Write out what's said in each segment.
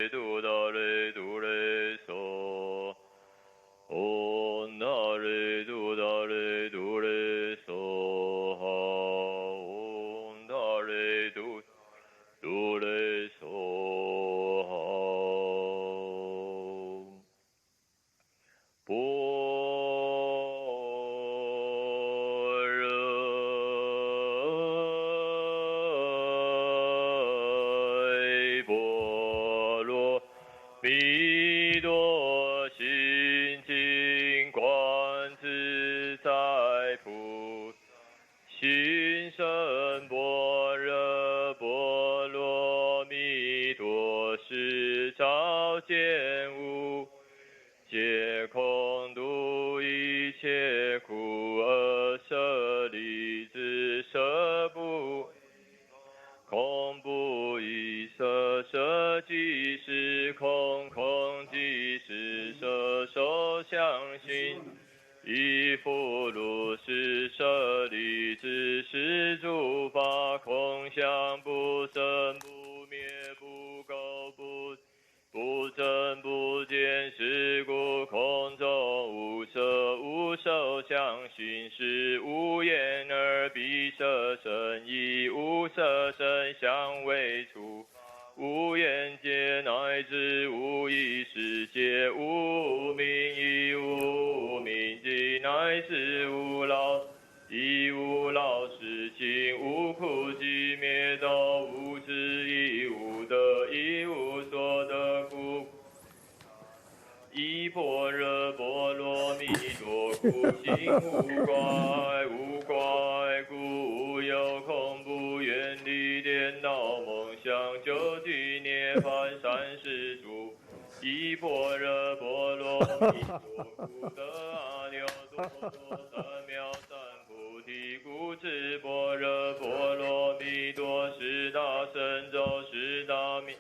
度达雷度雷梭，唵那雷度达雷度雷梭哈，唵那雷度度雷梭哈，般若波罗蜜多心经观自在菩心生般若波罗蜜多时，照见无皆空度一切苦厄舍利子，舍不空不异色，色即是空，空即是色，受想行亦复如是，舍利子，是诸法空相，不生不灭，不垢不增不减，是故空中无色无受想行识，无眼耳鼻舌身意，无色声香味触，无眼界乃至无意识界，无明亦无明尽，乃至无老亦无老死尽，无苦集灭道，无智亦无得，亦无所得故。依般若波罗蜜多故，心无挂碍，无挂碍故，无有恐怖，远离颠倒梦想，究竟涅槃三世诸。依般若波罗蜜多故，得阿耨多罗三藐三菩提。故知般若波罗蜜多是大神咒，是大密。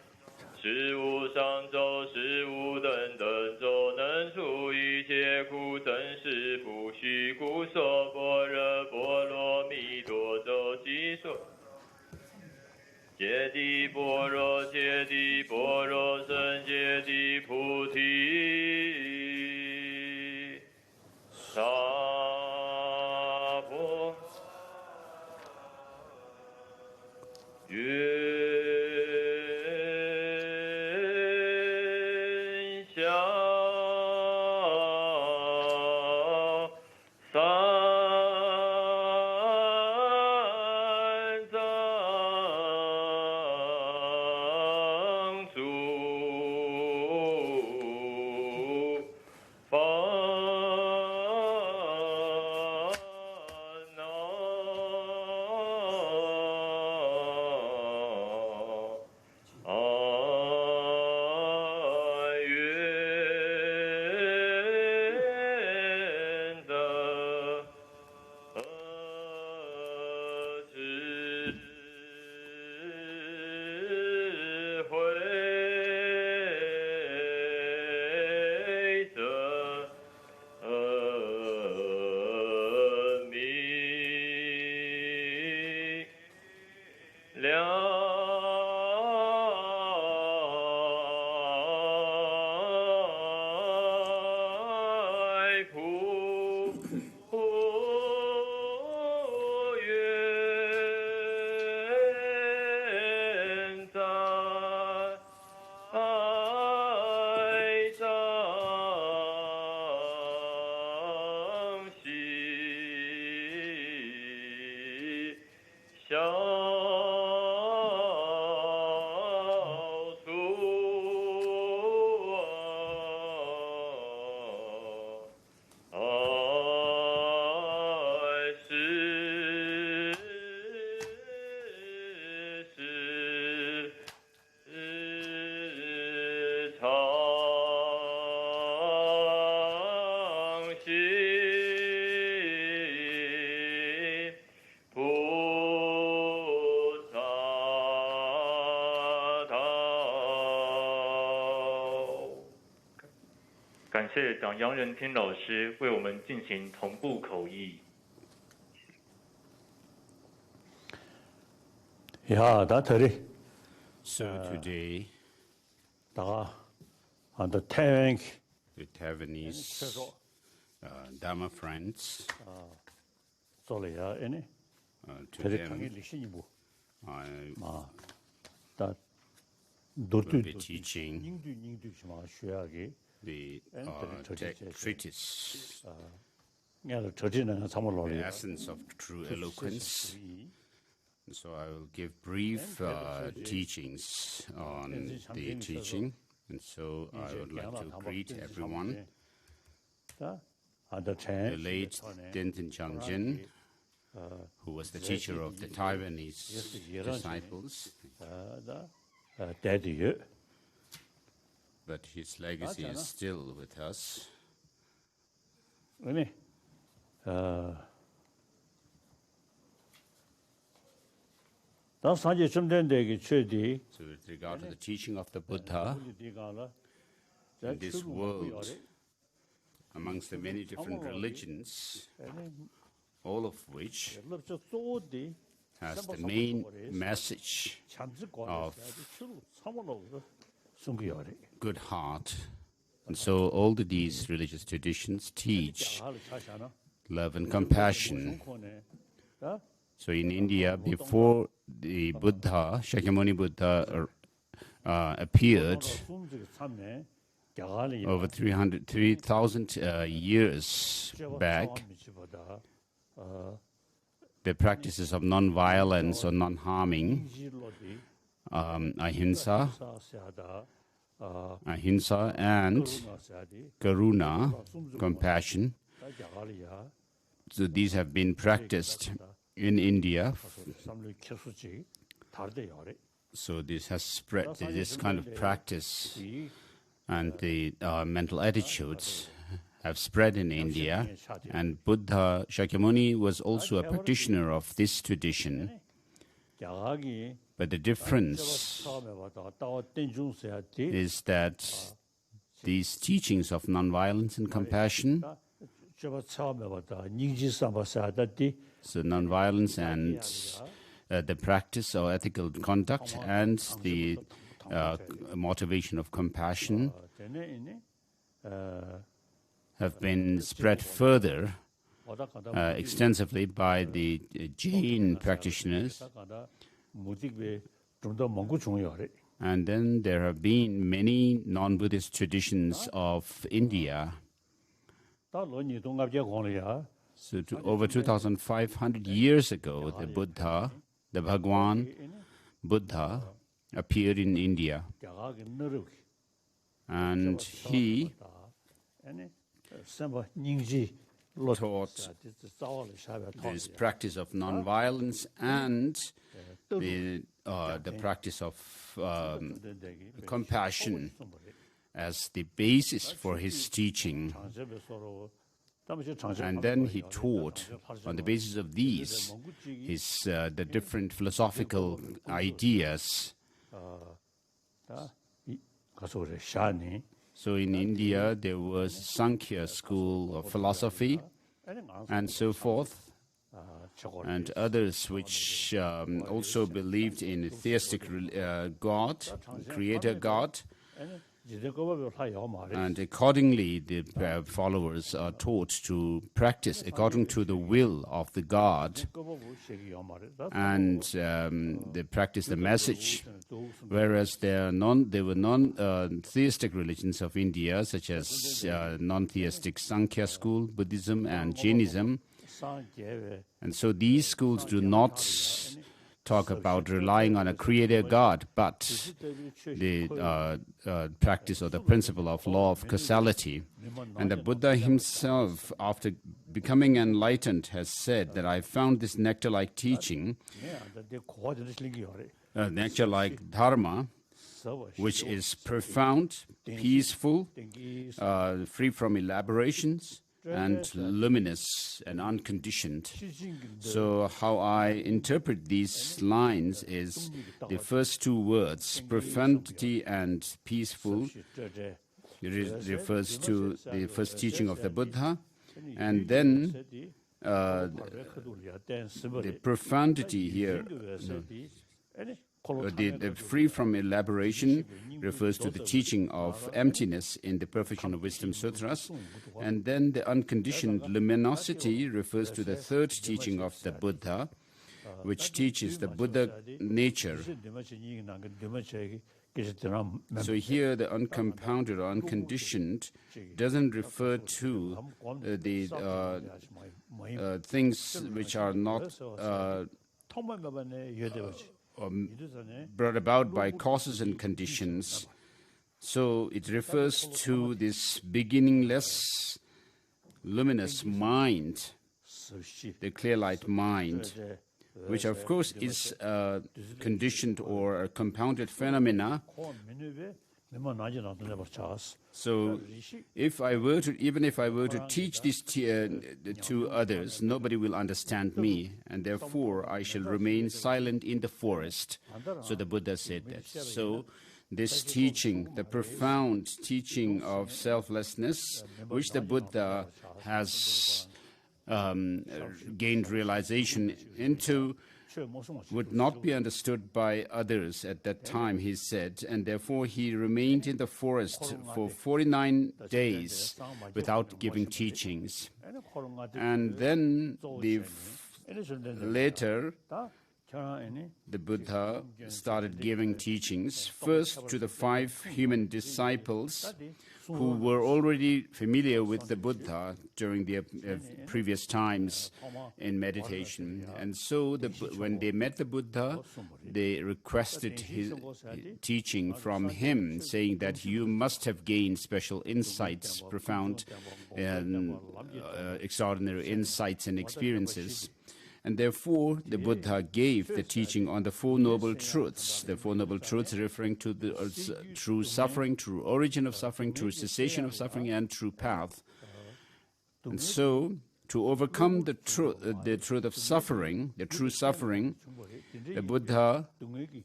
是无上咒，是无等等咒，能除一切苦，真实不虚。故说般若波罗蜜多咒，即说揭谛般若，揭谛般若僧，揭谛菩提萨婆愿消三藏诸烦恼，愿得智慧者明了普愿在藏悉消爱是常行菩萨道。感谢蒋杨仁天老师为我们进行同步口译。Yeah, that's it. So today the Taiwanese Dharma friends, to them, I will be teaching the treatise, the essence of true eloquence. So I will give brief teachings on the teaching, and so I would like to greet everyone. The late Denton Changjin, who was the teacher of the Taiwanese disciples, but his legacy is still with us. So with regard to the teaching of the Buddha, in this world, amongst the many different religions, all of which has the main message of good heart. And so all of these religious traditions teach love and compassion. So in India, before the Buddha, Shakyamuni Buddha, appeared over 3,000 years back, the practices of non-violence or non-harming, ahimsa and karuna, compassion. So these have been practiced in India. So this has spread, this kind of practice and the mental attitudes have spread in India. And Buddha Shakyamuni was also a practitioner of this tradition. But the difference is that these teachings of nonviolence and compassion, so nonviolence and the practice of ethical conduct and the motivation of compassion have been spread further extensively by the Jain practitioners. And then there have been many non-Buddhist traditions of India. So over 2,500 years ago, the Buddha, the Bhagwan Buddha, appeared in India. And he taught this practice of non-violence and the practice of compassion as the basis for his teaching. And then he taught, on the basis of these, the different philosophical ideas. So in India, there was Sankhya school of philosophy and so forth, and others which also believed in a theistic God, creator God. And accordingly, the followers are taught to practice according to the will of the God, and they practice the message. Whereas there were non-theistic religions of India, such as non-theistic Sankhya school, Buddhism, and Jainism. And so these schools do not talk about relying on a creator God, but the practice or the principle of law of causality. And the Buddha himself, after becoming enlightened, has said that I found this nectar-like teaching, nectar-like dharma, which is profound, peaceful, free from elaborations, and luminous and unconditioned. So how I interpret these lines is the first two words, profundity and peaceful, refers to the first teaching of the Buddha, and then the profundity here The free from elaboration refers to the teaching of emptiness in the Perfection of Wisdom Sutras. And then the unconditioned luminosity refers to the third teaching of the Buddha, which teaches the Buddha nature. So here the uncompounded or unconditioned doesn't refer to the things which are not brought about by causes and conditions. So it refers to this beginningless, luminous mind, the clear light mind, which of course is a conditioned or a compounded phenomena. So even if I were to teach this to others, nobody will understand me, and therefore I shall remain silent in the forest. So the Buddha said that. So this teaching, the profound teaching of selflessness, which the Buddha has gained realization into, would not be understood by others at that time, he said, and therefore he remained in the forest for 49 days without giving teachings. And then later, the Buddha started giving teachings, first to the 5 human disciples who were already familiar with the Buddha during the previous times in meditation. And so when they met the Buddha, they requested his teaching from him, saying that you must have gained special insights, profound and extraordinary insights and experiences. And therefore, the Buddha gave the teaching on the Four Noble Truths. The Four Noble Truths referring to the true suffering, true origin of suffering, true cessation of suffering, and true path. And so, to overcome the truth of suffering, the true suffering, the Buddha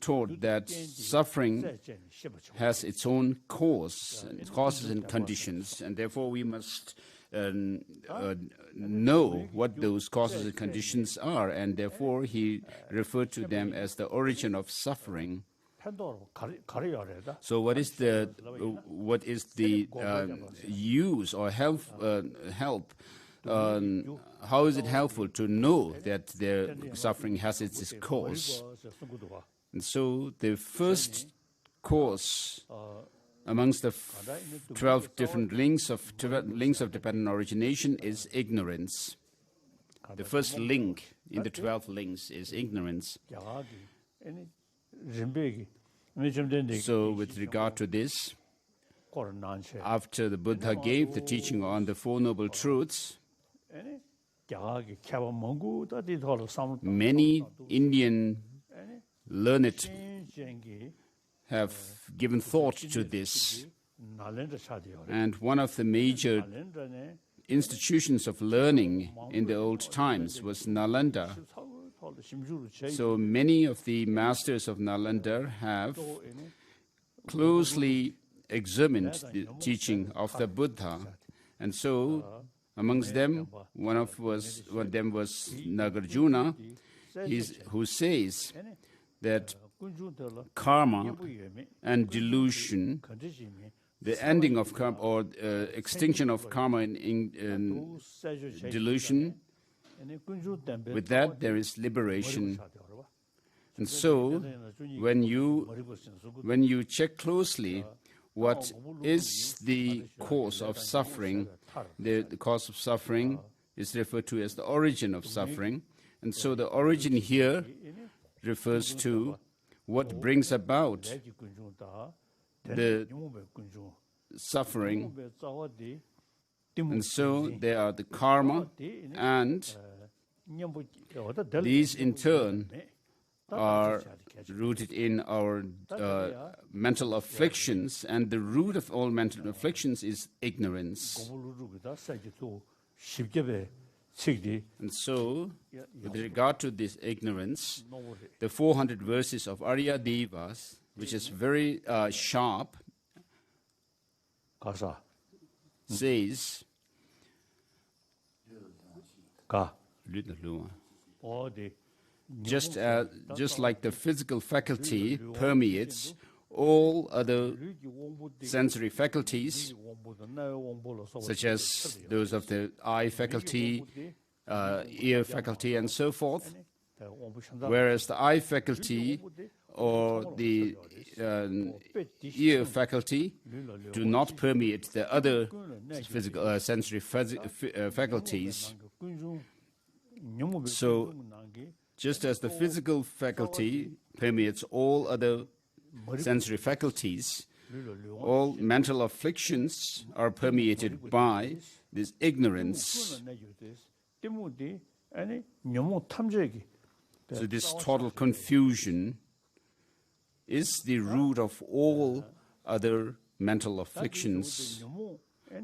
taught that suffering has its own causes and conditions, and therefore we must know what those causes and conditions are, and therefore he referred to them as the origin of suffering. So what is the use or help? How is it helpful to know that their suffering has its cause? And so the first cause amongst the 12 different links of dependent origination is ignorance. The first link in the 12 links is ignorance. So with regard to this, after the Buddha gave the teaching on the Four Noble Truths, many Indian learned have given thought to this, and one of the major institutions of learning in the old times was Nalanda. So many of the masters of Nalanda have closely examined the teaching of the Buddha, and so amongst them, one of them was Nagarjuna, who says that karma and delusion, the ending of karma or extinction of karma in delusion, with that there is liberation. And so when you check closely what is the cause of suffering, the cause of suffering is referred to as the origin of suffering. And so the origin here refers to what brings about the suffering. And so there are the karma, and these in turn are rooted in our mental afflictions, and the root of all mental afflictions is ignorance. And so, with regard to this ignorance, the 400 verses of Arya Devas, which is very sharp, says, just like the physical faculty permeates all other sensory faculties, such as those of the eye faculty, ear faculty, and so forth, whereas the eye faculty or the ear faculty do not permeate the other physical sensory faculties. So, just as the physical faculty permeates all other sensory faculties, all mental afflictions are permeated by this ignorance. So this total confusion is the root of all other mental afflictions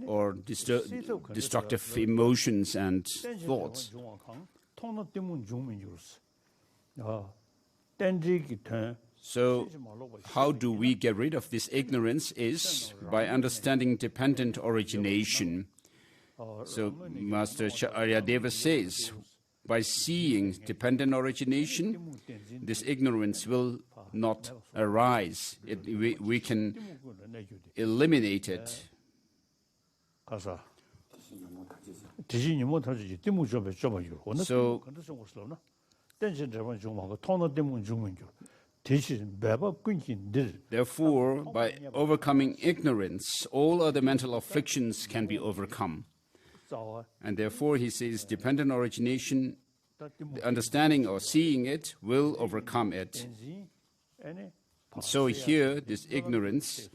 or destructive emotions and thoughts. So how do we get rid of this ignorance is by understanding dependent origination. So Master Aryadeva says, by seeing dependent origination, this ignorance will not arise. We can eliminate it. So, therefore, by overcoming ignorance, all other mental afflictions can be overcome. And therefore, he says, dependent origination, the understanding or seeing it will overcome it. So here, this ignorance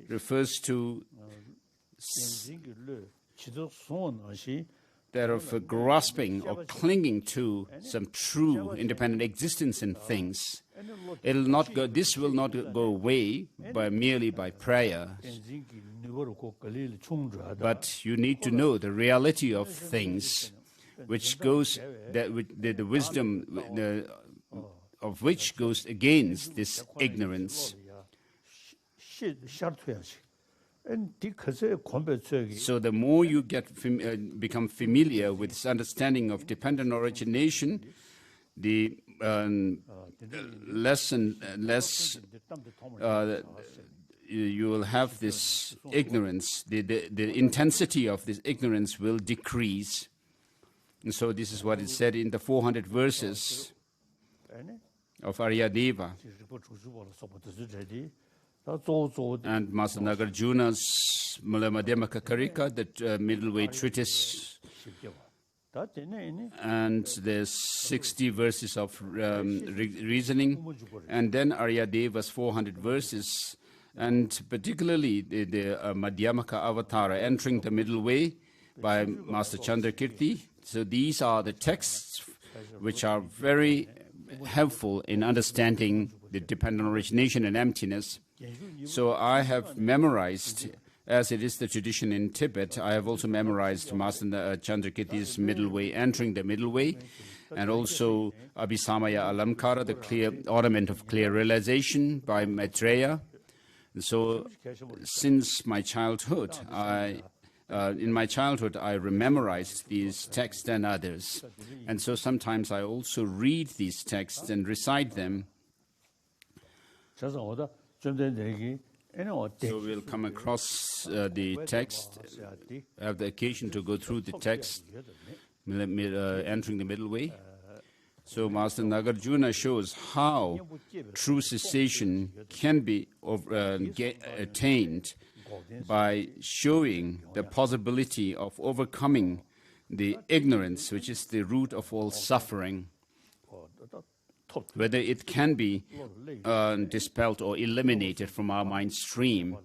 refers to that of grasping or clinging to some true independent existence in things. This will not go away merely by prayer. But you need to know the reality of things, which goes the wisdom of which goes against this ignorance. So the more you become familiar with this understanding of dependent origination, the less and less you will have this ignorance. The intensity of this ignorance will decrease. And so this is what is said in the 400 verses of Aryadeva. And Master Nagarjuna's Mula Madhyamaka Karika, the middle-way treatise, and there's 60 verses of reasoning, and then Aryadeva's 400 verses, and particularly the Madhyamaka Avatara, entering the middle way by Master Chandrakirti. So these are the texts which are very helpful in understanding the dependent origination and emptiness. So I have memorized, as it is the tradition in Tibet, I have also memorized Master Chandrakirti's middle way, entering the middle way, and also Abhisamaya Alamkara, the clear ornament of clear realization by Maitreya. So since my childhood, I memorized these texts and others. And so sometimes I also read these texts and recite them. So we'll come across the text, have the occasion to go through the text, entering the middle way. So Master Nagarjuna shows how true cessation can be attained by showing the possibility of overcoming the ignorance, which is the root of all suffering, whether it can be dispelled or eliminated from our mind stream.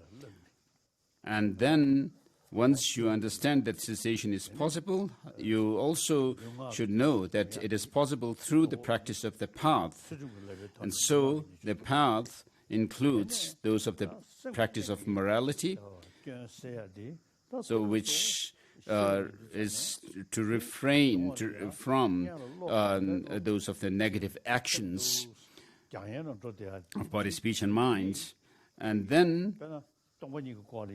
And then, once you understand that cessation is possible, you also should know that it is possible through the practice of the path. And so, the path includes those of the practice of morality, so which is to refrain from those of the negative actions of body, speech, and mind. And then,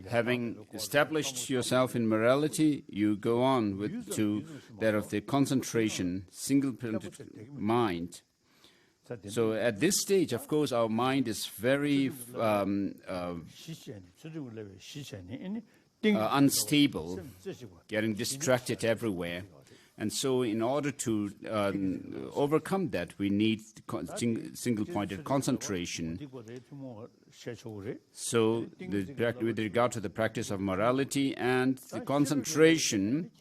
having established yourself in morality, you go on to that of the concentration, single-pointed mind. So at this stage, of course, our mind is very unstable, getting distracted everywhere. And so in order to overcome that, we need single-pointed concentration. So with regard to the practice of morality and the concentration,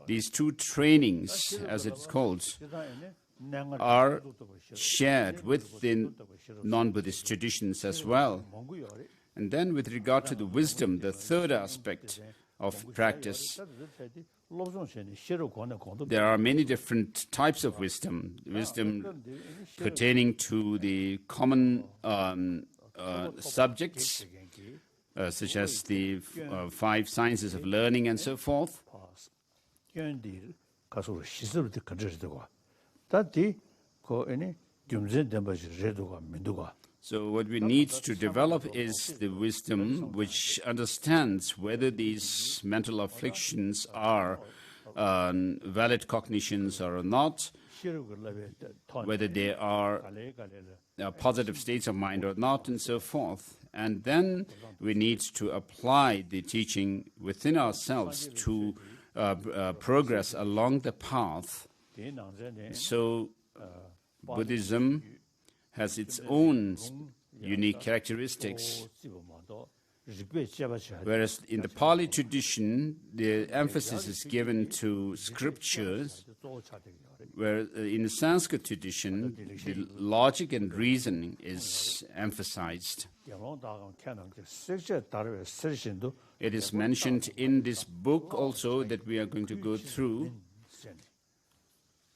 these two trainings, as it's called, are shared with the non-Buddhist traditions as well. And then with regard to the wisdom, the third aspect of practice, there are many different types of wisdom. Wisdom pertaining to the common subjects, such as the 5 sciences of learning and so forth. So what we need to develop is the wisdom which understands whether these mental afflictions are valid cognitions or not, whether they are positive states of mind or not, and so forth. And then we need to apply the teaching within ourselves to progress along the path. So Buddhism has its own unique characteristics, whereas in the Pali tradition, the emphasis is given to scriptures, where in the Sanskrit tradition, the logic and reasoning is emphasized. It is mentioned in this book also that we are going to go through.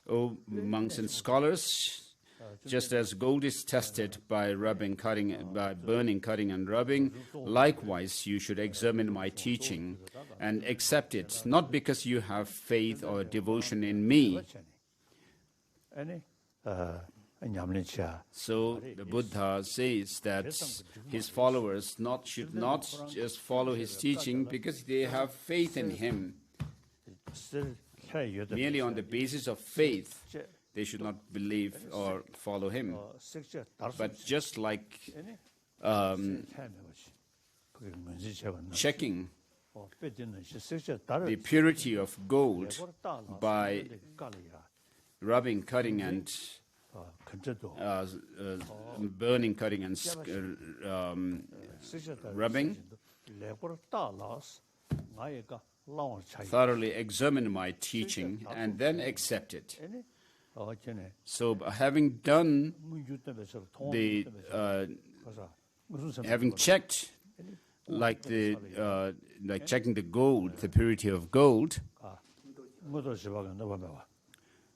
O monks and scholars, just as gold is tested by rubbing, cutting, by burning, cutting, and rubbing, likewise you should examine my teaching and accept it, not because you have faith or devotion in me. So the Buddha says that his followers should not just follow his teaching because they have faith in him. Merely on the basis of faith, they should not believe or follow him. But just like checking the purity of gold by rubbing, cutting, and burning, cutting, and rubbing, thoroughly examine my teaching and then accept it. So having done the, having checked, like checking the gold, the purity of gold,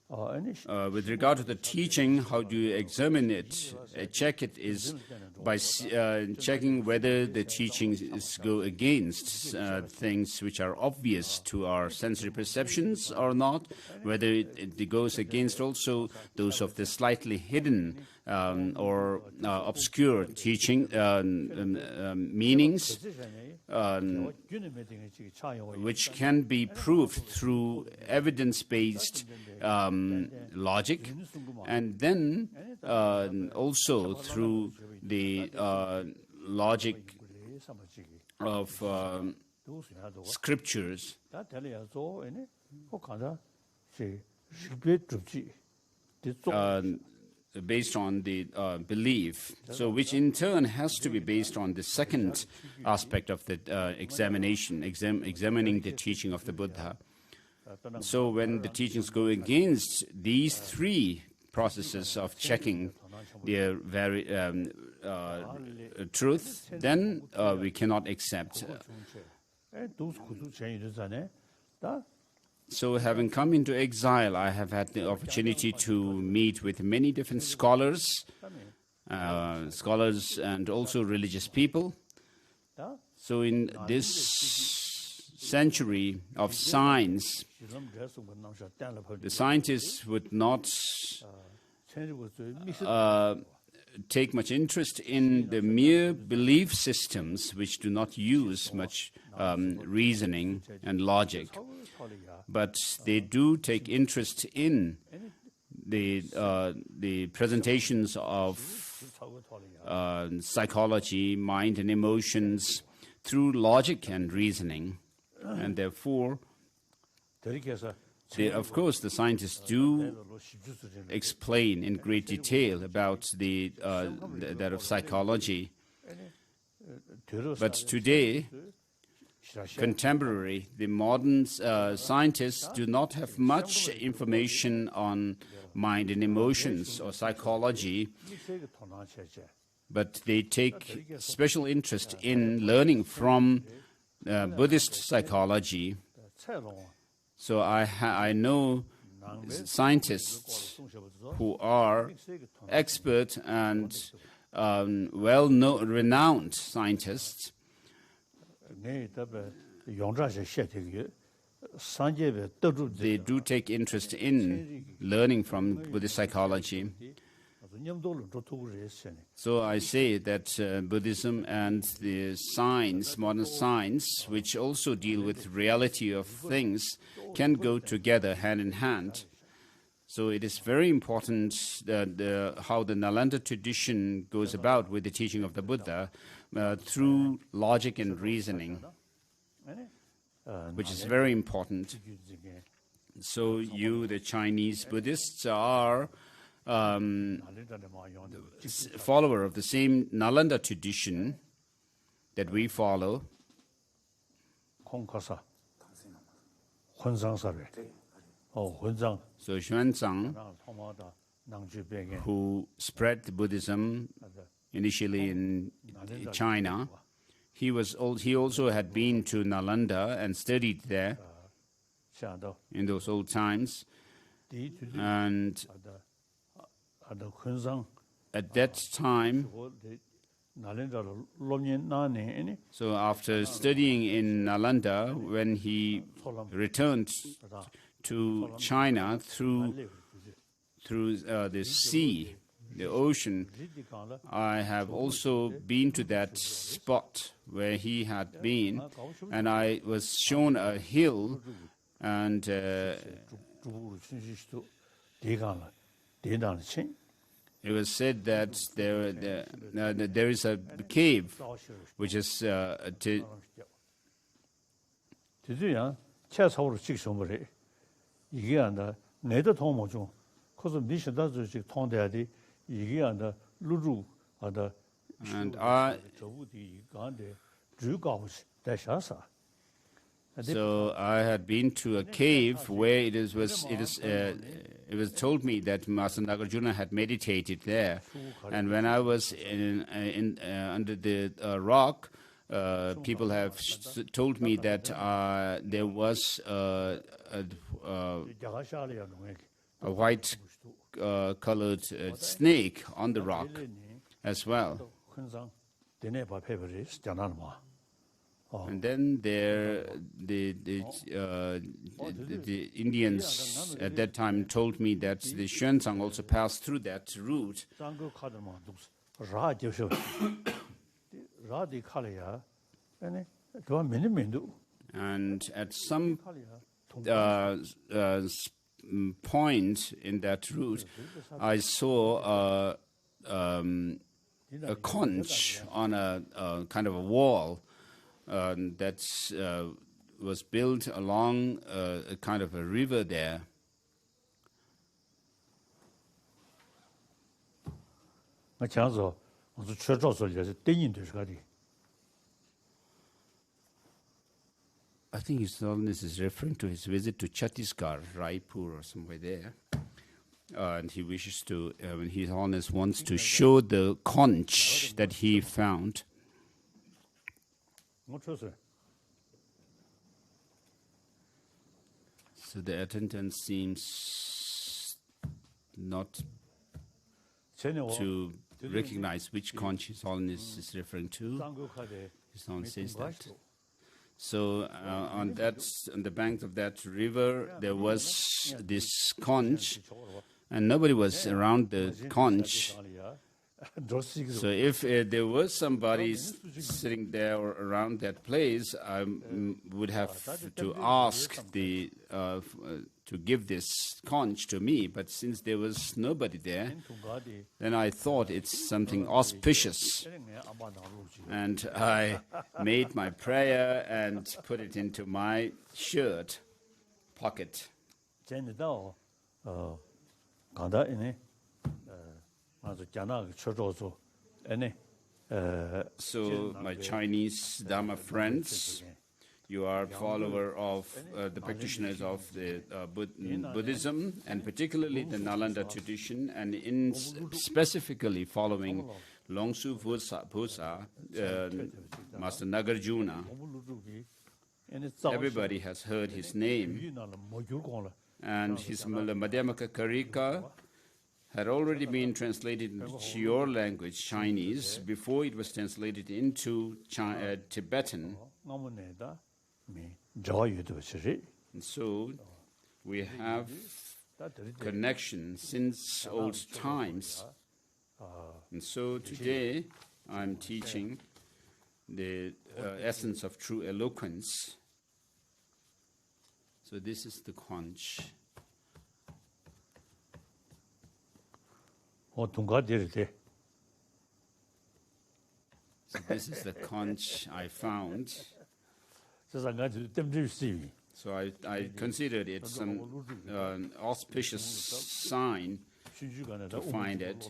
with regard to the teaching, how do you examine it? Check it is by checking whether the teachings go against things which are obvious to our sensory perceptions or not, whether it goes against also those of the slightly hidden or obscure teaching meanings, which can be proved through evidence-based logic, and then also through the logic of scriptures. Based on the belief, so which in turn has to be based on the second aspect of the examining the teaching of the Buddha. So when the teachings go against these 3 processes of checking their very truth, then we cannot accept. So having come into exile, I have had the opportunity to meet with many different scholars and also religious people. So in this century of science, the scientists would not take much interest in the mere belief systems which do not use much reasoning and logic. But they do take interest in the presentations of psychology, mind and emotions through logic and reasoning, and therefore, of course, the scientists do explain in great detail about that of psychology. But today, contemporary, the modern scientists do not have much information on mind and emotions or psychology, but they take special interest in learning from Buddhist psychology. So I know scientists who are expert and renowned scientists. They do take interest in learning from Buddhist psychology. So I say that Buddhism and the science, modern science, which also deal with reality of things, can go together hand in hand. So it is very important that how the Nalanda tradition goes about with the teaching of the Buddha through logic and reasoning, which is very important. So you, the Chinese Buddhists, are follower of the same Nalanda tradition that we follow. So Xuanzang, who spread the Buddhism initially in China, he also had been to Nalanda and studied there in those old times. And at that time, so after studying in Nalanda, when he returned to China through the sea, the ocean, I have also been to that spot where he had been, and I was shown a hill, and it was said that there is a cave which is and so I had been to a cave where it was told me that Master Nagarjuna had meditated there, and when I was under the rock, people have told me that there was a white colored snake on the rock as well. And then the Indians at that time told me that the Xuanzang also passed through that route. And at some point in that route, I saw a conch on a kind of a wall that was built along a kind of a river there. I think His Holiness is referring to his visit to Chhattisgarh, Raipur or somewhere there. And he wishes to, His Holiness wants to show the conch that he found. So the attendant seems not to recognize which conch His Holiness is referring to. His Holiness says that. So on the bank of that river, there was this conch, and nobody was around the conch. So if there was somebody sitting there or around that place, I would have to ask to give this conch to me. But since there was nobody there, then I thought it's something auspicious. And I made my prayer and put it into my shirt pocket. So, my Chinese Dharma friends, you are follower of the practitioners of the Buddhism, and particularly the Nalanda tradition, and in specifically following Longsu Phosa, Master Nagarjuna. Everybody has heard his name, and his Madhyamaka Karika had already been translated into your language, Chinese, before it was translated into Tibetan. And so we have connection since old times. And so today I'm teaching the essence of true eloquence. So this is the conch. So this is the conch I found. So I considered it some auspicious sign to find it.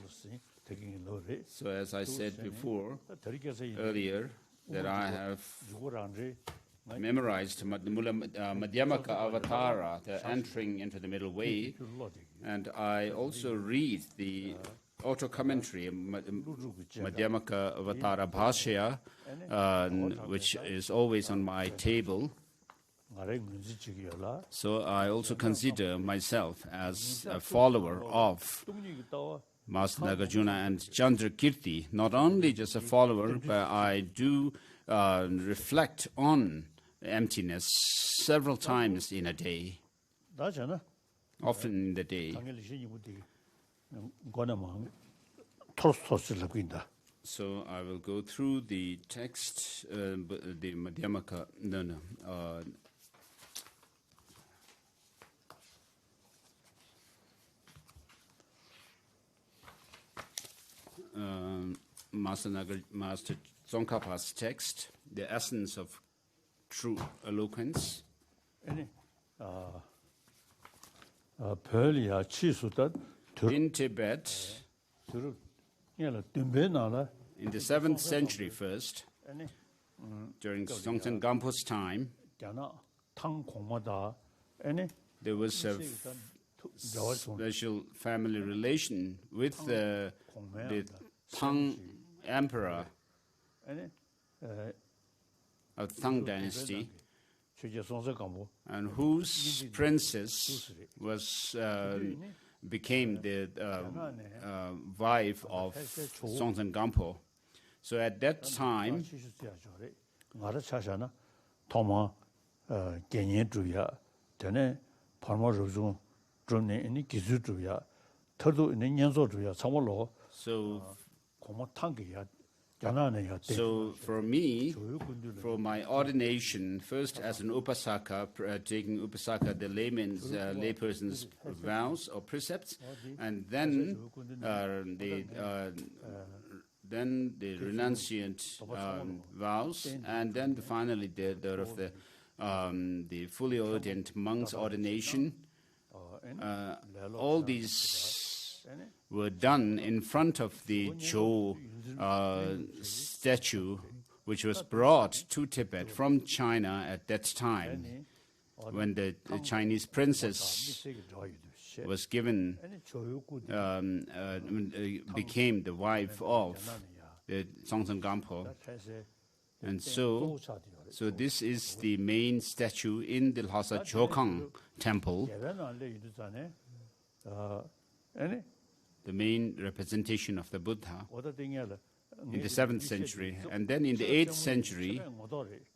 So as I said before, earlier, that I have memorized Madhyamaka Avatara, the entering into the middle way, and I also read the auto-commentary, Madhyamaka Avatara Bhashya, which is always on my table. So I also consider myself as a follower of Master Nagarjuna and Chandrakirti, not only just a follower, but I do reflect on emptiness several times in a day, often in the day. So I will go through the text, the Madhyamaka, Master Tsongkhapa's text, the essence of true eloquence. In Tibet, in the 7th century first, during Songtsen Gampo's time, there was a special family relation with the Tang Emperor of Tang dynasty, and whose princess was became the wife of Songtsen Gampo. So at that time, so for me, for my ordination, first as an upasaka, taking upasaka, the layperson's vows or precepts, and then the renunciant vows, and then finally the fully ordained monk's ordination. All these were done in front of the Zhou statue, which was brought to Tibet from China at that time, when the Chinese princess was given, became the wife of the Songtsen Gampo. And so this is the main statue in the Lhasa Chokang temple, the main representation of the Buddha in the 7th century. And then in the 8th century,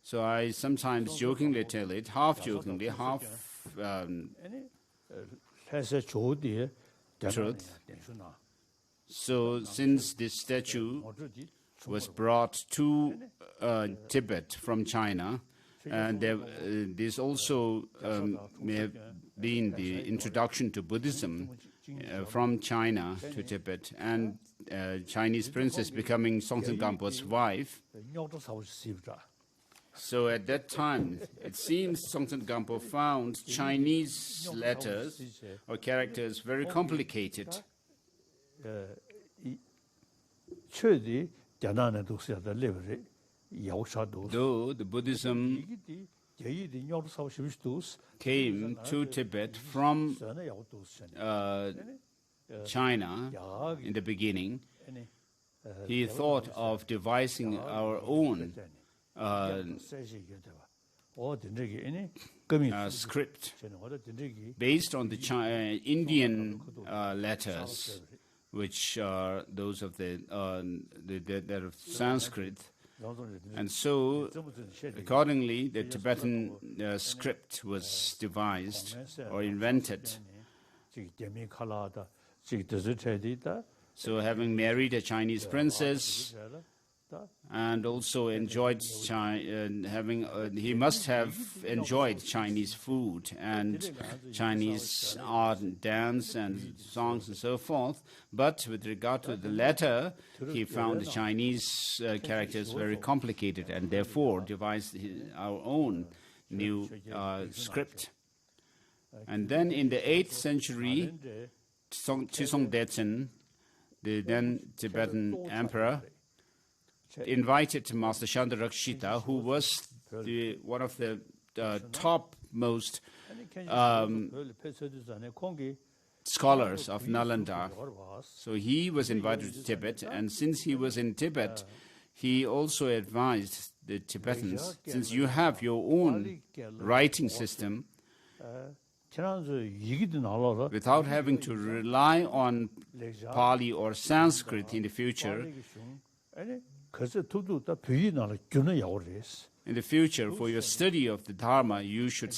so I sometimes jokingly tell it, half jokingly, half truth. So since this statue was brought to Tibet from China, and this also may have been the introduction to Buddhism from China to Tibet, and Chinese princess becoming Songtsen Gampo's wife. So at that time, it seems Songtsen Gampo found Chinese letters or characters very complicated. Though the Buddhism came to Tibet from China in the beginning, he thought of devising our own script based on the Indian letters, which are those of that of Sanskrit. And so, accordingly, the Tibetan script was devised or invented. So, having married a Chinese princess and also enjoyed he must have enjoyed Chinese food and Chinese art and dance and songs and so forth. But with regard to the letter, he found the Chinese characters very complicated, and therefore devised our own new script. And then in the 8th century, Chisong Detsen, the then Tibetan emperor, invited Master Chandarakshita, who was one of the topmost scholars of Nalanda. So he was invited to Tibet, and since he was in Tibet, he also advised the Tibetans, since you have your own writing system, without having to rely on Pali or Sanskrit in the future, for your study of the Dharma, you should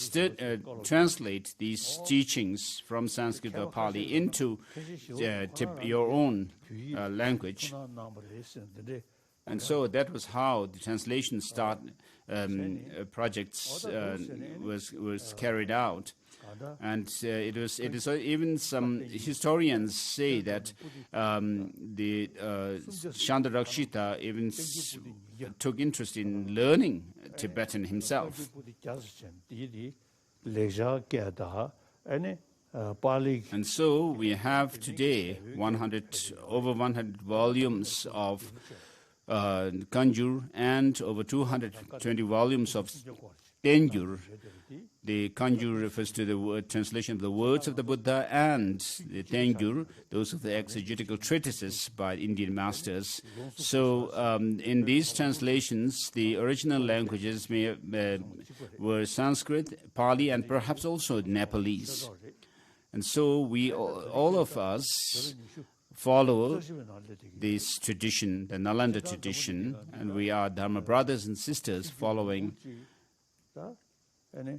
translate these teachings from Sanskrit or Pali into your own language. And so that was how the translation projects was carried out. And it is even some historians say that the Chandarakshita even took interest in learning Tibetan himself. And so we have today over 100 volumes of Kanjur and over 220 volumes of Tenjur. The Kanjur refers to the translation of the words of the Buddha, and the Tenjur, those of the exegetical treatises by Indian masters. So in these translations, the original languages were Sanskrit, Pali, and perhaps also Nepalese. And so all of us follow this tradition, the Nalanda tradition, and we are Dharma brothers and sisters following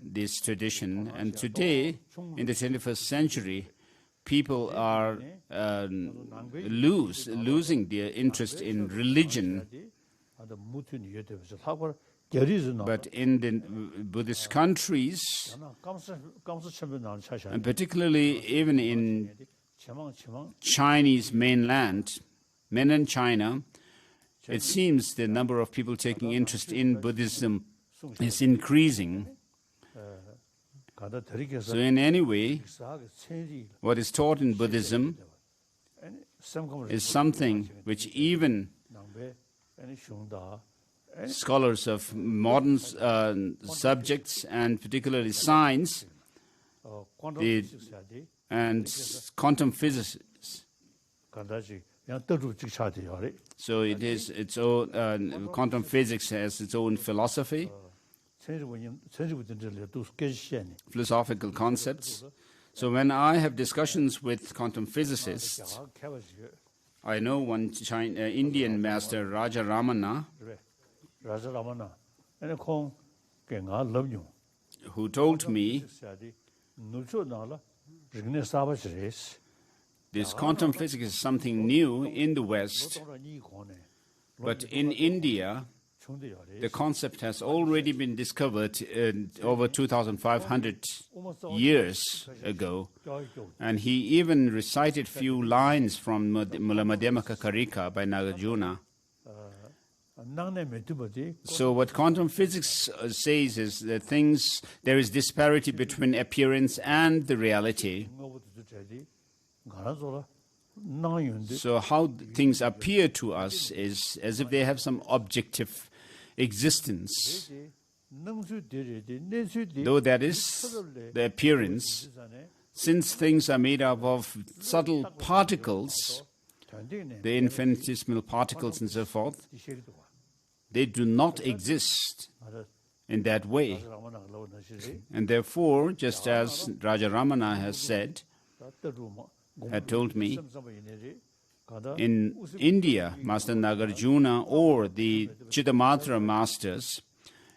this tradition. And today, in the 21st century, people are losing their interest in religion. But in the Buddhist countries, and particularly even in Chinese mainland China, it seems the number of people taking interest in Buddhism is increasing. So in any way, what is taught in Buddhism is something which even scholars of modern subjects, and particularly science, and quantum physicists. So it is its own, quantum physics has its own philosophy, philosophical concepts. So when I have discussions with quantum physicists, I know one Indian master, Raja Ramana, who told me this quantum physics is something new in the West, but in India, the concept has already been discovered over 2,500 years ago. And he even recited few lines from Mula Madhyamaka Karika by Nagarjuna. So what quantum physics says is that there is disparity between appearance and the reality. So how things appear to us is as if they have some objective existence. Though that is the appearance, since things are made up of subtle particles, the infinitesimal particles and so forth, they do not exist in that way. And therefore, just as Raja Ramana had told me, in India, Master Nagarjuna or the Chittamatra masters,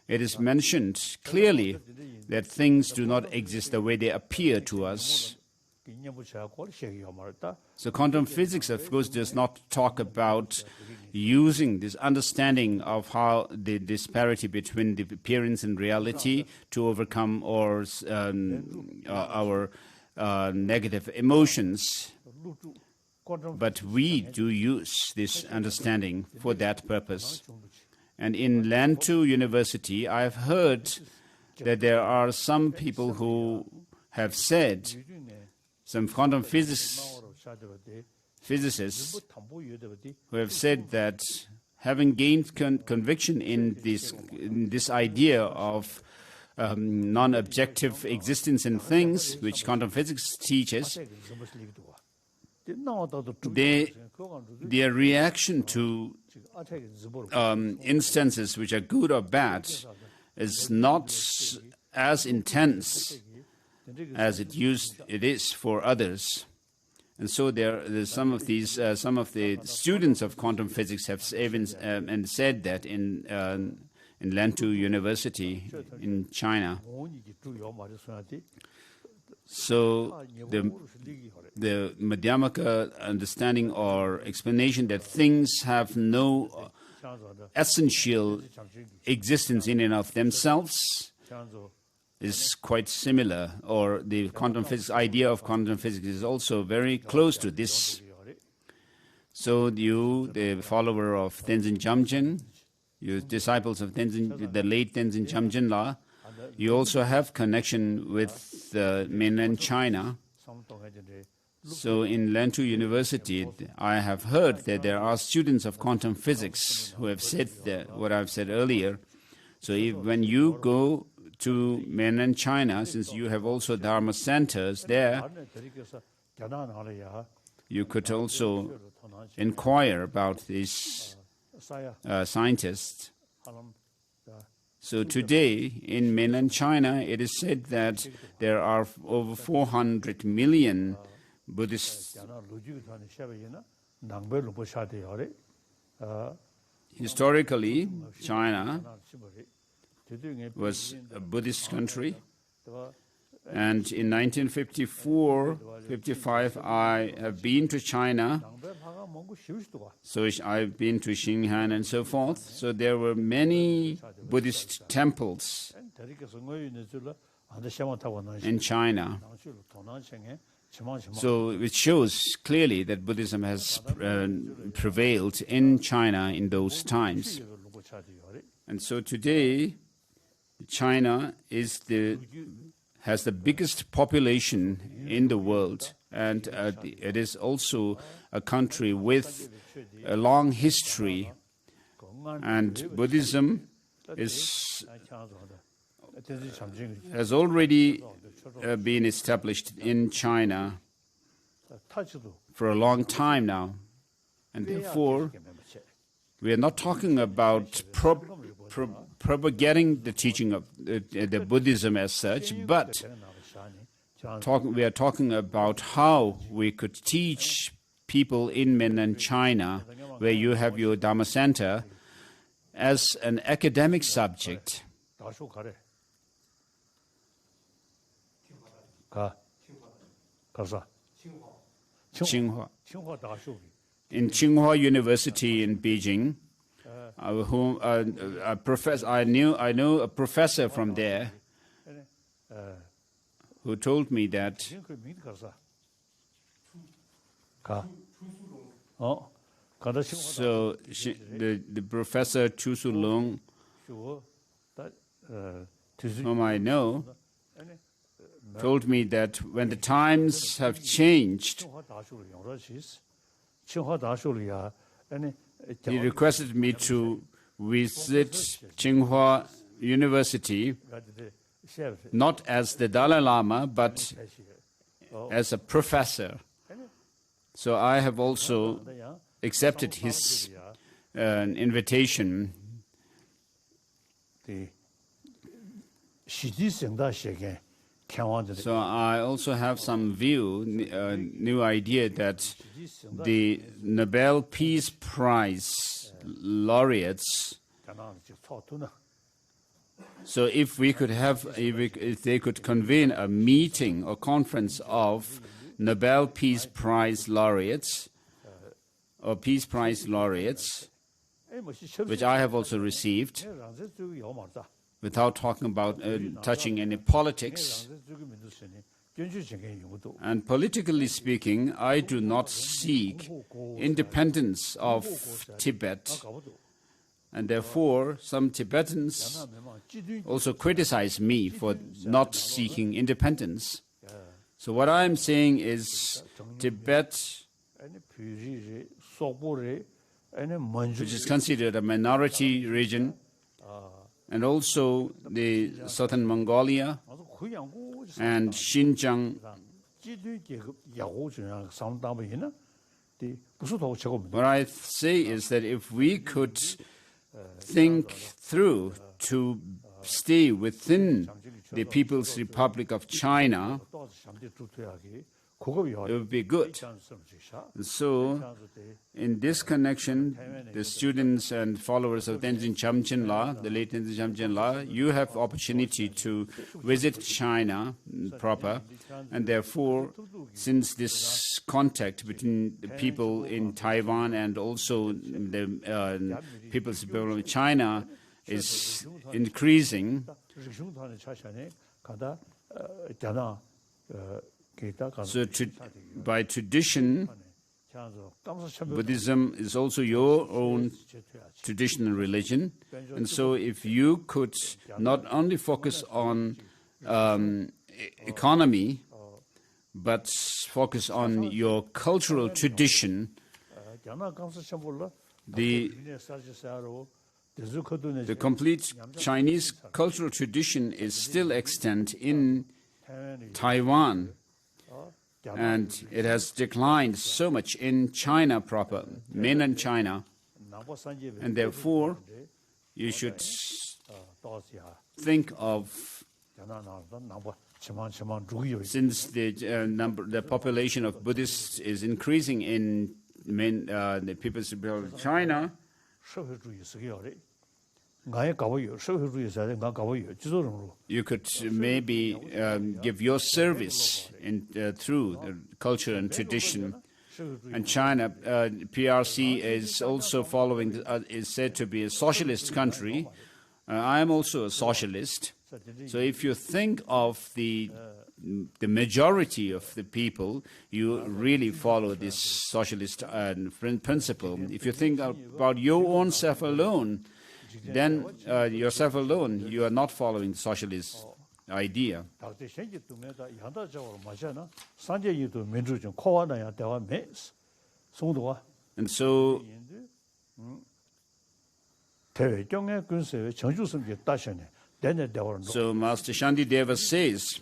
it is mentioned clearly that things do not exist the way they appear to us. So quantum physics, of course, does not talk about using this understanding of how the disparity between the appearance and reality to overcome our negative emotions. But we do use this understanding for that purpose. And in Lantu University, I've heard that there are some people who have said, some quantum physicists who have said that having gained conviction in this idea of non-objective existence in things, which quantum physics teaches, their reaction to instances which are good or bad is not as intense as it is for others. And so there's some of the students of quantum physics have even and said that in Lantu University in China. So the Madhyamaka understanding or explanation that things have no essential existence in and of themselves is quite similar, or the quantum physics idea of quantum physics is also very close to this. So you, the follower of Tenzin Gyaltsen, you disciples of the late Tenzin Gyaltsen, you also have connection with mainland China. So in Lantu University, I have heard that there are students of quantum physics who have said what I've said earlier. So when you go to mainland China, since you have also Dharma centers there, you could also inquire about these scientists. So today, in mainland China, it is said that there are over 400 million Buddhists. Historically, China was a Buddhist country, and in 1954-55, I have been to China. So I've been to Xinjiang and so forth. So there were many Buddhist temples in China. So it shows clearly that Buddhism has prevailed in China in those times. And so today, China has the biggest population in the world, and it is also a country with a long history, and Buddhism has already been established in China for a long time now, and therefore we are not talking about propagating the teaching of the Buddhism as such, but we are talking about how we could teach people in mainland China, where you have your Dharma center, as an academic subject. Tsinghua. In Tsinghua University in Beijing, I know a professor from there who told me that so the professor Chu Su Long, whom I know, told me that when the times have changed, he requested me to visit Tsinghua University not as the Dalai Lama, but as a professor. So I have also accepted his invitation. So I also have some view, new idea that the Nobel Peace Prize laureates, so if we could have, if they could convene a meeting or conference of Nobel Peace Prize laureates, or Peace Prize laureates, which I have also received, without talking about touching any politics. And politically speaking, I do not seek independence of Tibet. And therefore, some Tibetans also criticize me for not seeking independence. So what I'm saying is Tibet, which is considered a minority region, and also the southern Mongolia and Xinjiang. What I say is that if we could think through to stay within the People's Republic of China, it would be good. So, in this connection, the students and followers of Tenzin Chamchen La, the late Tenzin Chamchen La, you have opportunity to visit China proper, and therefore, since this contact between the people in Taiwan and also the People's Republic of China is increasing, so by tradition, Buddhism is also your own traditional religion. And so if you could not only focus on economy, but focus on your cultural tradition, the complete Chinese cultural tradition is still extant in Taiwan. And it has declined so much in China proper, mainland China. And therefore, you should think of, since the population of Buddhists is increasing in the People's Republic of China, you could maybe give your service through the culture and tradition. And China, PRC is also following, is said to be a socialist country. I am also a socialist. So if you think of the majority of the people, you really follow this socialist principle. If you think about your own self alone, then yourself alone, you are not following the socialist idea. And so, Master Shantideva says,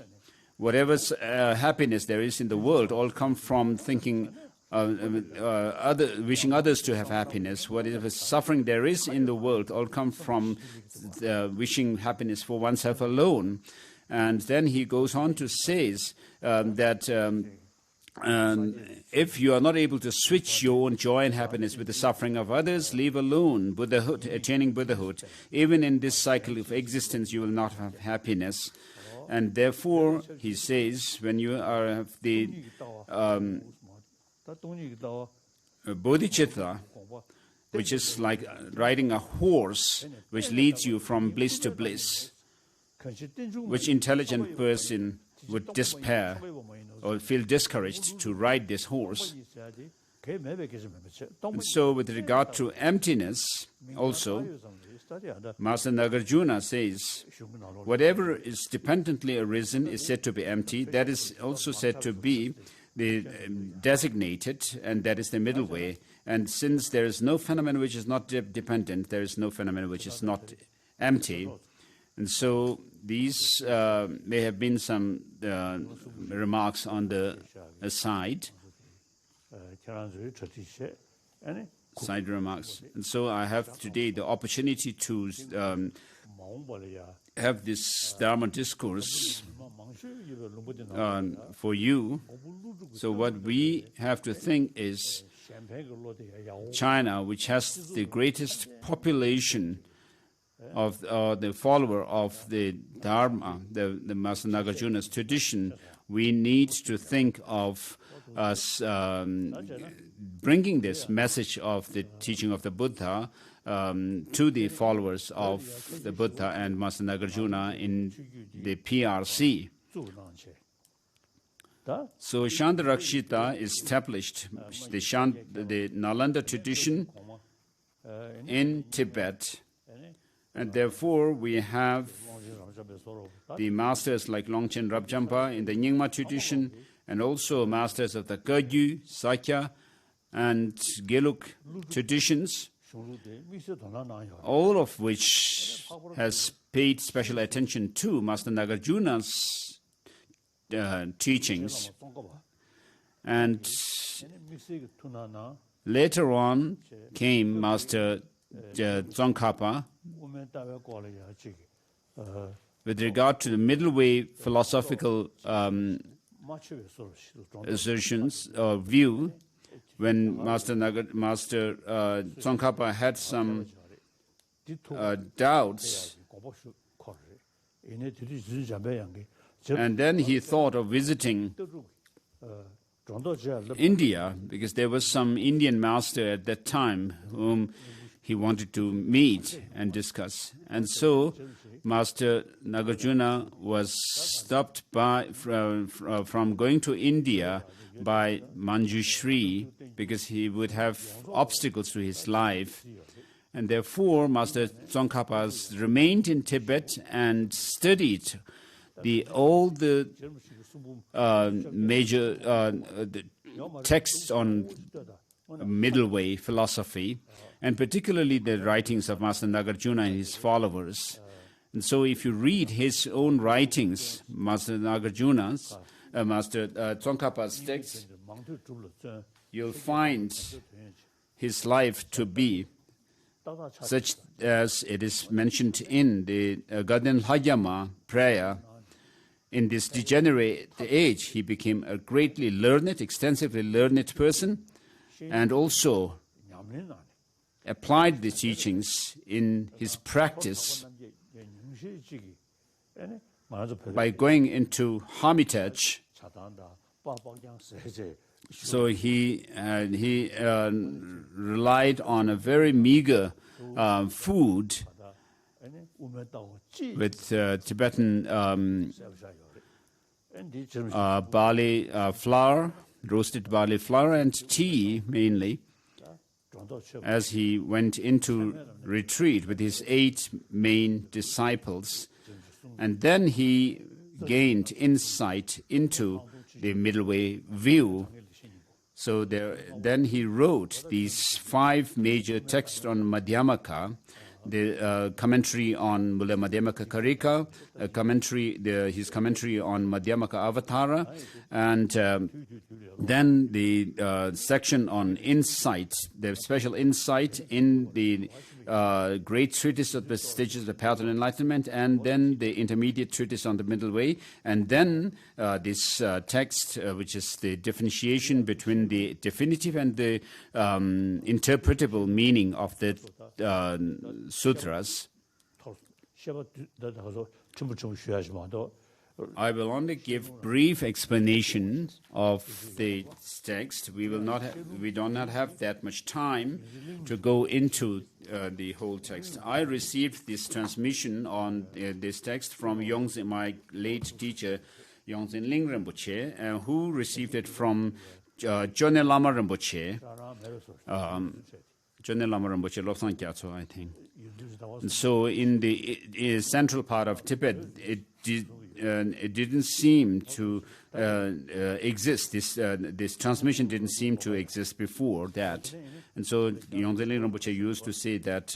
whatever happiness there is in the world all come from thinking wishing others to have happiness. Whatever suffering there is in the world all come from wishing happiness for oneself alone. And then he goes on to say that if you are not able to switch your own joy and happiness with the suffering of others, leave alone Buddhahood, attaining Buddhahood. Even in this cycle of existence, you will not have happiness. And therefore, he says, when you are the Bodhicitta, which is like riding a horse, which leads you from bliss to bliss, which intelligent person would despair or feel discouraged to ride this horse. And so with regard to emptiness, also, Master Nagarjuna says, whatever is dependently arisen is said to be empty. That is also said to be the designated, and that is the middle way. And since there is no phenomenon which is not dependent, there is no phenomenon which is not empty. And so these may have been some remarks on the side remarks. And so I have today the opportunity to have this Dharma discourse for you. So what we have to think is China, which has the greatest population of the follower of the Dharma, the Master Nagarjuna's tradition, we need to think of us bringing this message of the teaching of the Buddha to the followers of the Buddha and Master Nagarjuna in the PRC. So Shantarakshita established the Nalanda tradition in Tibet, and therefore we have the masters like Longchen Rabjampa in the Nyingma tradition, and also masters of the Kagyu, Sakya, and Geluk traditions, all of which has paid special attention to Master Nagarjuna's teachings. And later on came Master Tsongkhapa with regard to the middle way philosophical assertions or view. When Master Tsongkhapa had some doubts, and then he thought of visiting India, because there was some Indian master at that time whom he wanted to meet and discuss. And so Master Nagarjuna was stopped from going to India by Manjushri, because he would have obstacles to his life. And therefore, Master Tsongkhapa remained in Tibet and studied all the major the texts on middle way philosophy, and particularly the writings of Master Nagarjuna and his followers. And so if you read his own writings, Master Nagarjuna's, Master Tsongkhapa's texts, you'll find his life to be such as it is mentioned in the Gaden Hajama prayer. In this degenerate age, he became a greatly learned, extensively learned person, and also applied the teachings in his practice by going into hermitage. So he relied on a very meager food with Tibetan barley flour, roasted barley flour, and tea mainly, as he went into retreat with his 8 main disciples. And then he gained insight into the middle way view. So then he wrote these 5 major texts on Madhyamaka, the commentary on Mula Madhyamaka Karika, his commentary on Madhyamaka Avatara, and then the section on insight, the special insight in the great treatise of the stages of the path of enlightenment, and then the intermediate treatise on the middle way, and then this text, which is the differentiation between the definitive and the interpretable meaning of the sutras. I will only give brief explanation of the text. We do not have that much time to go into the whole text. I received this transmission on this text from my late teacher, Yongzin Ling Rinpoche, who received it from Dalai Lama Rinpoche. Dalai Lama Rinpoche, Lobsang Gyatso, I think. And so in the central part of Tibet, it didn't seem to exist. This transmission didn't seem to exist before that. And so Yongzin Ling Rinpoche used to say that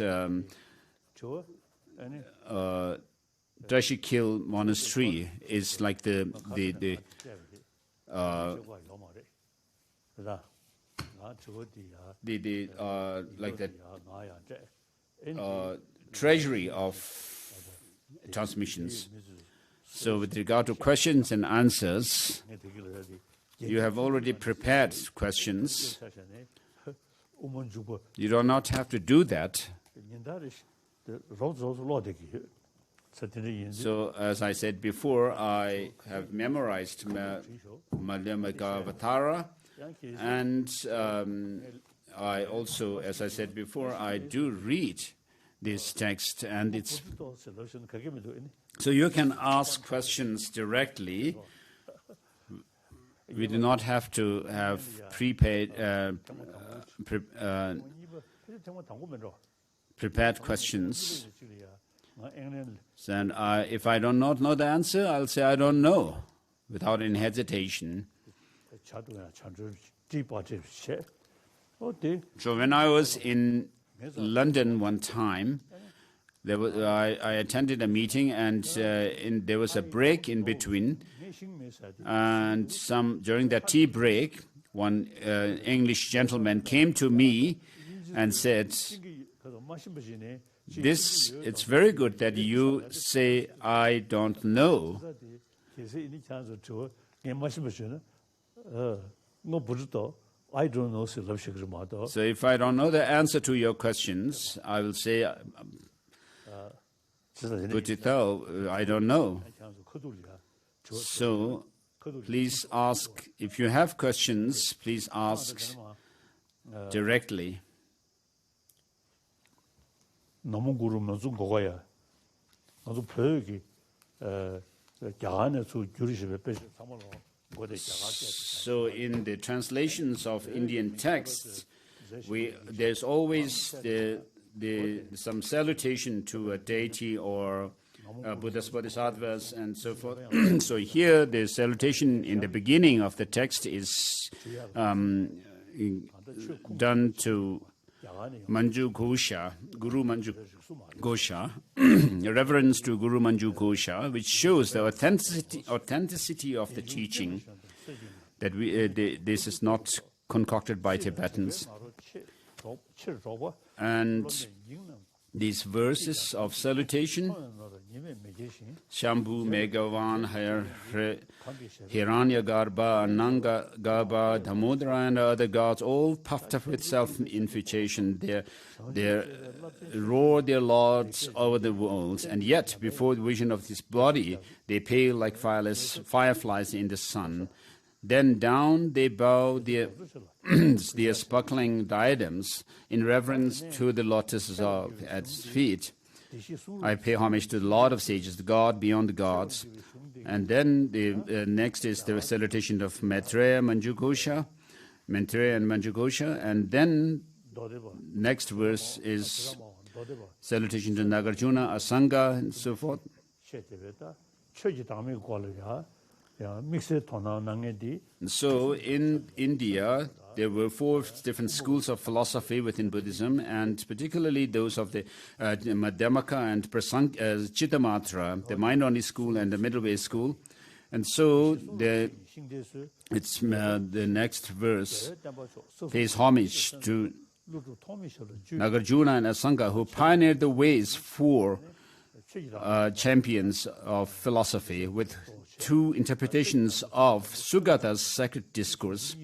Drashikil Monastery is like the treasury of transmissions. So with regard to questions and answers, you have already prepared questions. You do not have to do that. So, as I said before, I have memorized Madhyamakavatara, and I also, as I said before, I do read this text, and it's so you can ask questions directly. We do not have to have prepared questions. And if I do not know the answer, I'll say I don't know, without any hesitation. So when I was in London one time, I attended a meeting, and there was a break in between. And during that tea break, one English gentleman came to me and said, it's very good that you say, I don't know. So if I don't know the answer to your questions, I will say, I don't know. So please ask, if you have questions, please ask directly. So in the translations of Indian texts, there's always some salutation to a deity or Buddhas, Bodhisattvas, and so forth. So here, the salutation in the beginning of the text is done to Manju Ghosha, Guru Manju Ghosha, reverence to Guru Manju Ghosha, which shows the authenticity of the teaching, that this is not concocted by Tibetans. And these verses of salutation, Shambhu, Megavan, Hiranyagarbha, Anangagarbha, Dhamodara, and other gods, all puffed up with self-infatuation, they roar their lords over the worlds, and yet before the vision of this body, they pale like fireflies in the sun. Then down they bow their sparkling diadems in reverence to the lotuses at its feet. I pay homage to the Lord of Sages, the God beyond the gods. And then the next is the salutation of Maitreya and Manju Ghosha. And then next verse is salutation to Nagarjuna, Asanga, and so forth. So in India, there were 4 different schools of philosophy within Buddhism, and particularly those of the Madhyamaka and Chittamatra, the mind-only school and the middle way school. And so the next verse pays homage to Nagarjuna and Asanga, who pioneered the ways for champions of philosophy with 2 interpretations of Sugata's sacred discourse.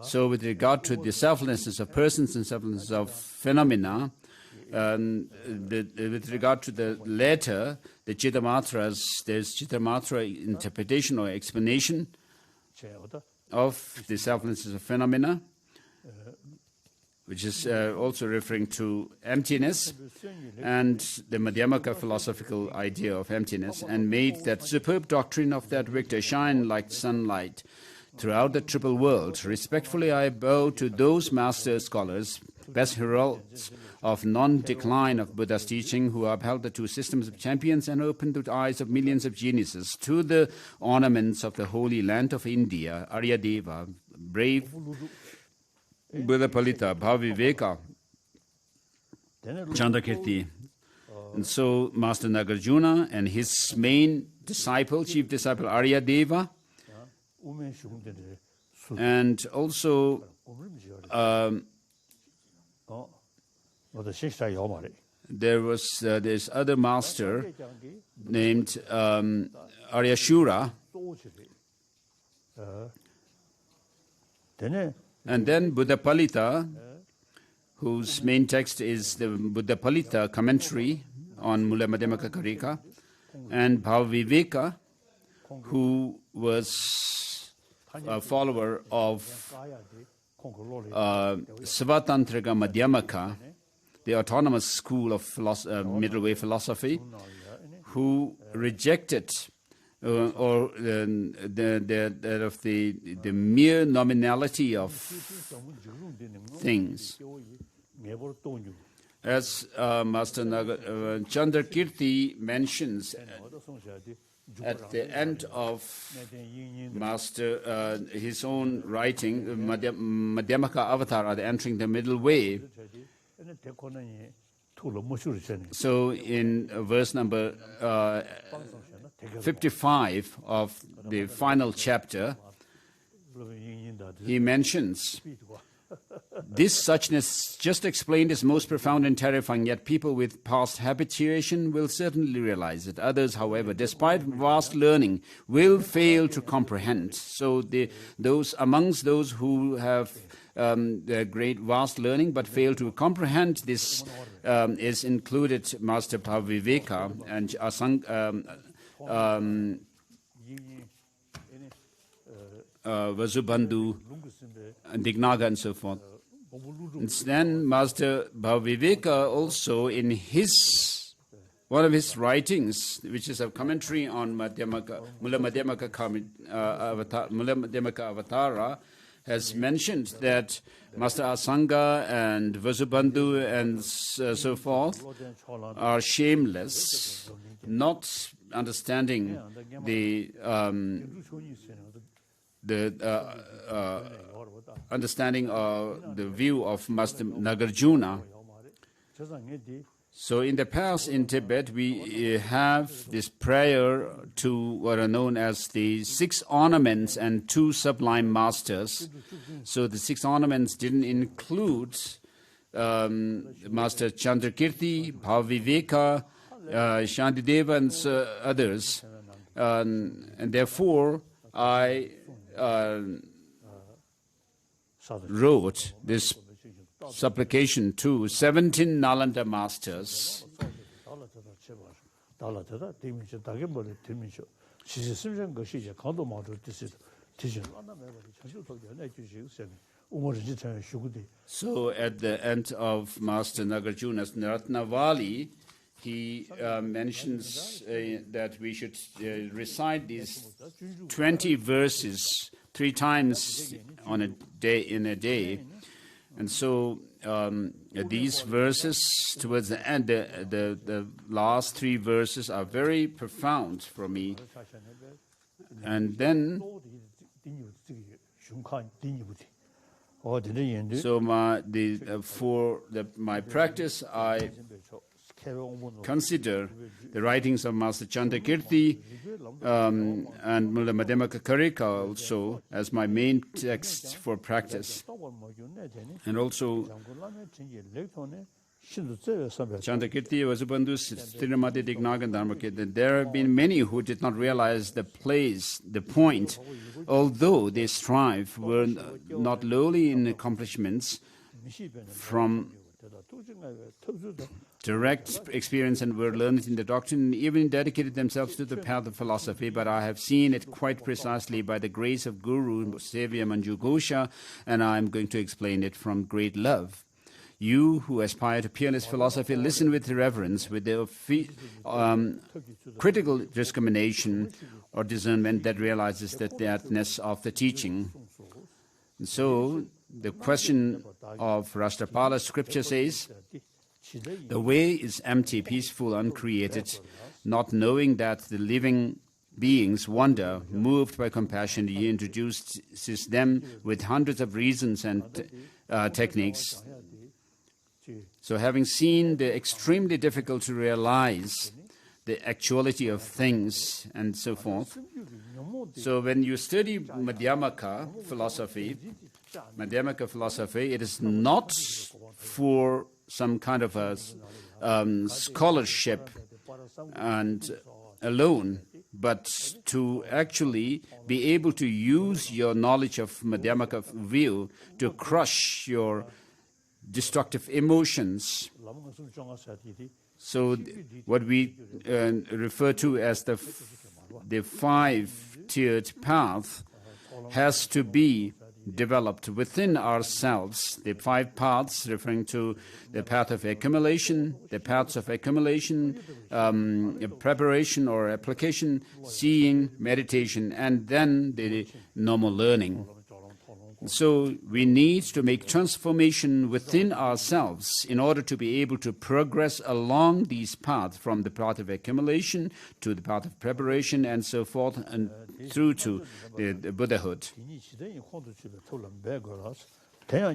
So with regard to the selflessness of persons and selflessness of phenomena, With regard to the latter, the Chittamatras, there's Chittamatra interpretation or explanation of the selflessness of phenomena, which is also referring to emptiness, and the Madhyamaka philosophical idea of emptiness, and made that superb doctrine of that victor shine like sunlight throughout the triple world. Respectfully, I bow to those master scholars, best heralds of non-decline of Buddha's teaching, who upheld the two systems of champions and opened the eyes of millions of geniuses to the ornaments of the holy land of India, Aryadeva, brave Buddha Palita, Bhaviveka, Chandrakirti. And so Master Nagarjuna and his main disciple, chief disciple Aryadeva, and also there was this other master named Aryashura, and then Buddha Palita, whose main text is the Buddha Palita commentary on Mula Madhyamaka Karika, and Bhaviveka, who was a follower of Svatantrika Madhyamaka, the autonomous school of middle way philosophy, who rejected the mere nominality of things. As Master Chandrakirti mentions at the end of Master his own writing, Madhyamaka Avatar, entering the middle way. So in verse number 55 of the final chapter, he mentions, this suchness just explained is most profound and terrifying, yet people with past habituation will certainly realize it. Others, however, despite vast learning, will fail to comprehend. So amongst those who have great vast learning but fail to comprehend this is included Master Bhaviveka and Vasubandhu, and Dignaga, and so forth. And then Master Bhaviveka also, in one of his writings, which is a commentary on Mula Madhyamaka Avatara, has mentioned that Master Asanga and Vasubandhu and so forth are shameless, not understanding the understanding the view of Master Nagarjuna. So in the past in Tibet, we have this prayer to what are known as the 6 ornaments and 2 sublime masters. So the 6 ornaments didn't include Master Chandrakirti, Bhaviveka, Shantideva, and others. And therefore, I wrote this supplication to 17 Nalanda masters. So at the end of Master Nagarjuna's Ratnavali, he mentions that we should recite these 20 verses 3 times in a day. And so these verses towards the end, the last 3 verses are very profound for me. And then, so for my practice, I consider the writings of Master Chandrakirti and Mula Madhyamaka Karika also as my main text for practice. And also Chandrakirti, Vasubandhu, Thirumadhi, Dignaga, Dharmakirti. There have been many who did not realize the point, although they strive, were not lowly in accomplishments from direct experience and were learned in the doctrine, even dedicated themselves to the path of philosophy, but I have seen it quite precisely by the grace of Guru Sevya Manju Ghosha, and I am going to explain it from great love. You who aspire to peerless philosophy, listen with reverence, with the critical discrimination or discernment that realizes the depthness of the teaching. And so, the question of Rashtrapala scripture says, the way is empty, peaceful, uncreated, not knowing that the living beings wonder, moved by compassion. He introduces them with hundreds of reasons and techniques. So having seen the extremely difficult to realize the actuality of things and so forth, so when you study Madhyamaka philosophy, it is not for some kind of a scholarship and alone, but to actually be able to use your knowledge of Madhyamaka view to crush your destructive emotions. So what we refer to as the five-tiered path has to be developed within ourselves. The five paths referring to the path of accumulation, the paths of accumulation, preparation or application, seeing, meditation, and then the normal learning. So we need to make transformation within ourselves in order to be able to progress along these paths, from the path of accumulation to the path of preparation and so forth, and through to the Buddhahood. So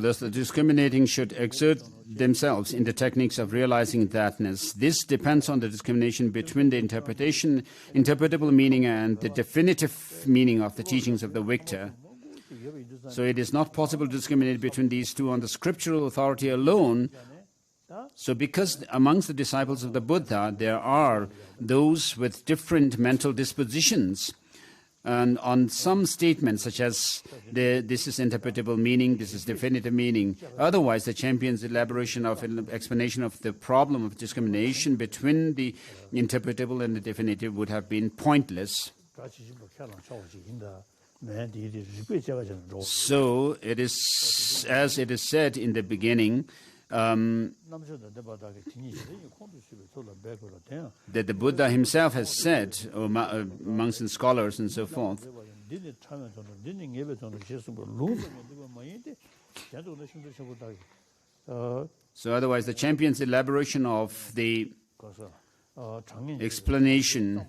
thus the discriminating should exert themselves in the techniques of realizing thatness. This depends on the discrimination between the interpretable meaning and the definitive meaning of the teachings of the victor. So it is not possible to discriminate between these two on the scriptural authority alone. So because amongst the disciples of the Buddha there are those with different mental dispositions, and on some statements such as this is interpretable meaning, this is definitive meaning. Otherwise, the champion's elaboration of an explanation of the problem of discrimination between the interpretable and the definitive would have been pointless. So it is, as it is said in the beginning, that the Buddha himself has said, amongst the scholars and so forth. So otherwise, the champion's elaboration of the explanation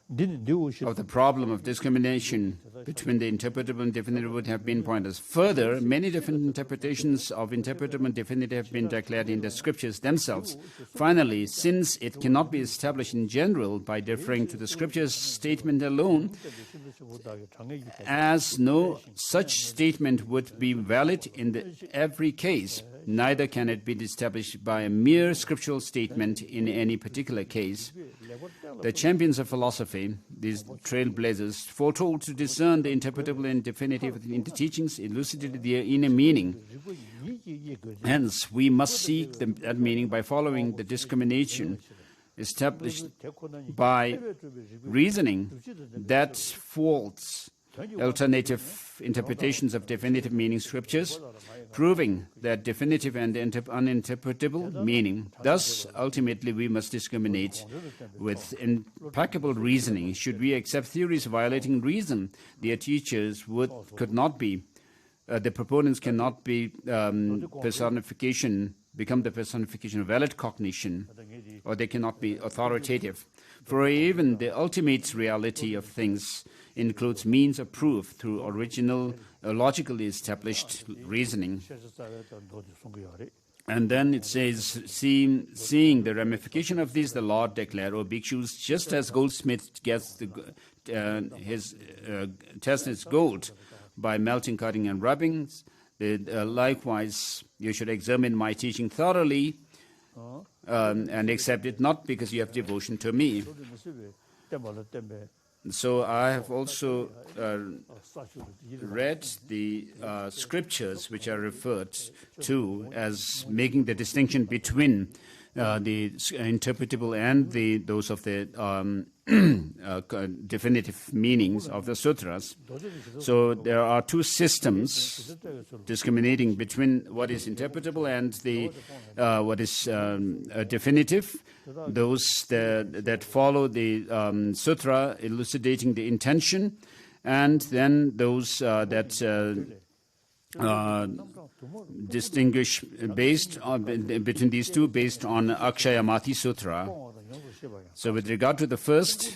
of the problem of discrimination between the interpretable and definitive would have been pointless. Further, many different interpretations of interpretable and definitive have been declared in the scriptures themselves. Finally, since it cannot be established in general by deferring to the scripture's statement alone, as no such statement would be valid in every case, neither can it be established by a mere scriptural statement in any particular case. The champions of philosophy, these trailblazers, foretold to discern the interpretable and definitive in the teachings, elucidated their inner meaning. Hence, we must seek that meaning by following the discrimination established by reasoning that false alternative interpretations of definitive meaning scriptures, proving that definitive and uninterpretable meaning. Thus, ultimately, we must discriminate with impeccable reasoning. Should we accept theories violating reason, their teachers could not be, the proponents cannot be become the personification of valid cognition, or they cannot be authoritative. For even the ultimate reality of things includes means of proof through original, logically established reasoning. And then it says, seeing the ramification of this, the Lord declared, O bhikshus, tests his gold by melting, cutting, and rubbing, likewise you should examine my teaching thoroughly and accept it, not because you have devotion to me. So I have also read the scriptures which are referred to as making the distinction between the interpretable and those of the definitive meanings of the sutras. So there are two systems discriminating between what is interpretable and the what is definitive. Those that follow the sutra elucidating the intention, and then those that distinguish based between these two based on Akshayamati Sutra. So with regard to the first, it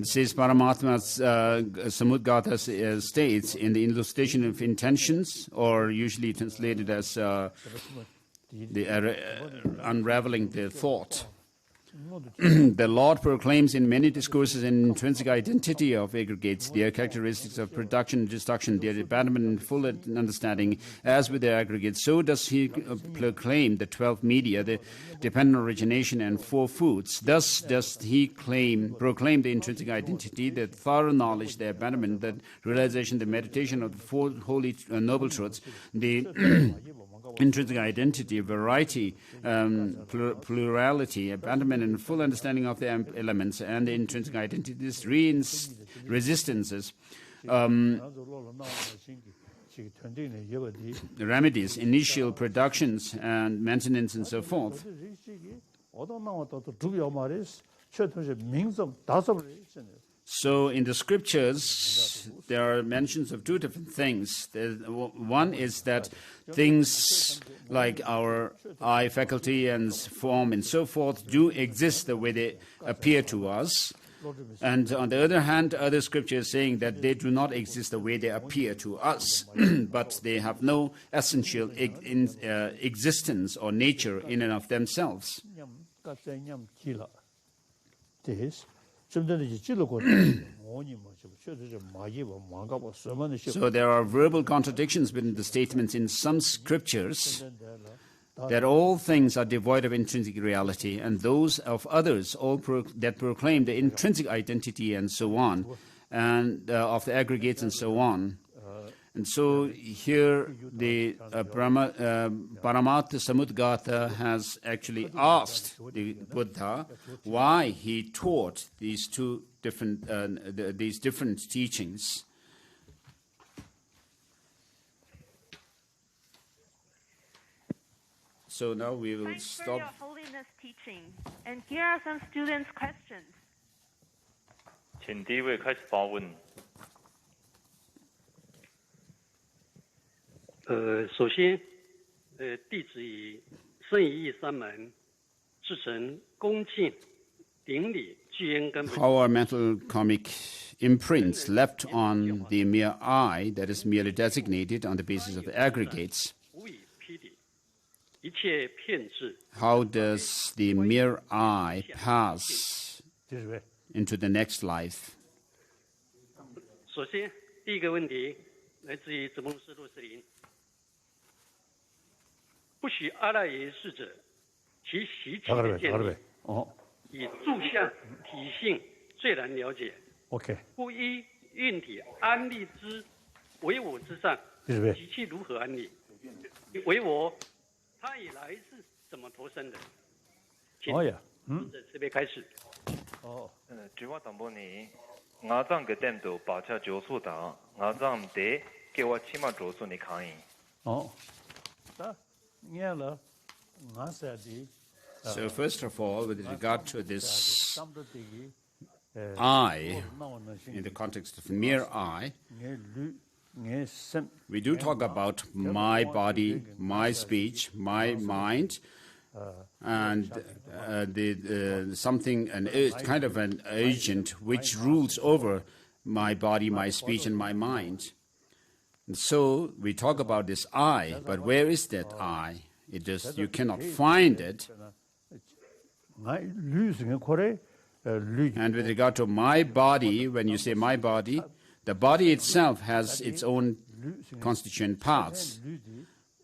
says Paramatma's Samudgata states in the elucidation of intentions, or usually translated as unraveling the thought. The Lord proclaims in many discourses an intrinsic identity of aggregates, their characteristics of production and destruction, their abandonment and full understanding. As with their aggregates, so does he proclaim the 12 media, the dependent origination, and 4 foods. Thus does he proclaim the intrinsic identity, the thorough knowledge, the abandonment, the realization, the meditation of the 4 holy noble truths, the intrinsic identity, variety, plurality, abandonment, and full understanding of the elements, and the intrinsic identities, resistances, remedies, initial productions, and maintenance, and so forth. So in the scriptures, there are mentions of 2 different things. One is that things like our eye faculty and form and so forth do exist the way they appear to us. And on the other hand, other scriptures saying that they do not exist the way they appear to us, but they have no essential existence or nature in and of themselves. So there are verbal contradictions between the statements in some scriptures that all things are devoid of intrinsic reality, and those of others that proclaim the intrinsic identity and so on, and of the aggregates and so on. And so here the Paramattha Samudgata has actually asked the Buddha why he taught these different teachings. So now we will stop. Thanks for your holiness teaching. And here are some students' questions. 请第一位开始发问。首先，弟子以圣仪义3门至诚恭敬顶礼具恩根。 How are mental karmic imprints left on the mere eye, that is merely designated on the basis of aggregates? How does the mere eye pass into the next life? 首先，第一个问题来自于子梦师陆士林。不许阿赖耶识者其习气的见地，以住相体性最难了解。不依运体安立之为我之上，习气如何安立？为我，他以来是怎么投生的？请这边开始。主我淡薄呢，我藏个点度把车着数打，我藏得给我起码着数你看赢。So first of all, with regard to this eye, in the context of mere eye, we do talk about my body, my speech, my mind, and something, kind of an agent which rules over my body, my speech, and my mind. And so we talk about this I, but where is that I? You cannot find it. And with regard to my body, when you say my body, the body itself has its own constituent parts.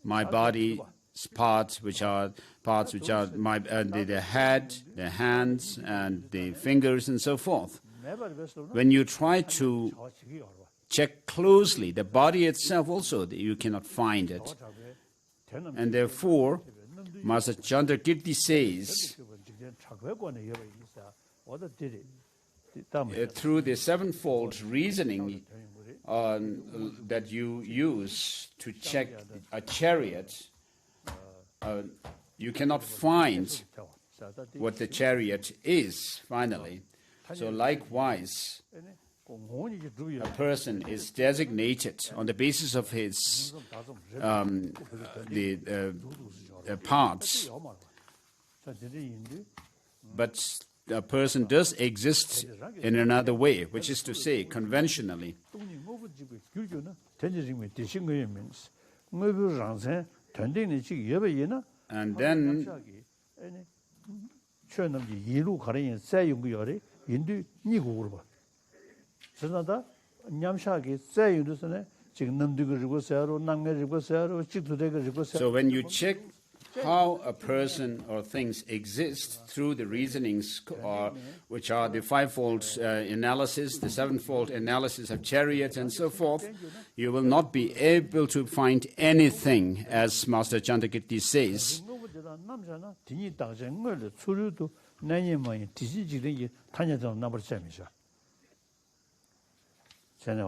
My body parts which are the head, the hands, and the fingers, and so forth. When you try to check closely the body itself also, you cannot find it. And therefore, Master Chandrakirti says, through the sevenfold reasoning that you use to check a chariot, you cannot find what the chariot is, finally. So likewise, a person is designated on the basis of his parts, but a person does exist in another way, which is to say, conventionally. And then so when you check how a person or things exist through the reasonings, which are the fivefold analysis, the sevenfold analysis of chariots, and so forth, you will not be able to find anything, as Master Chandrakirti says.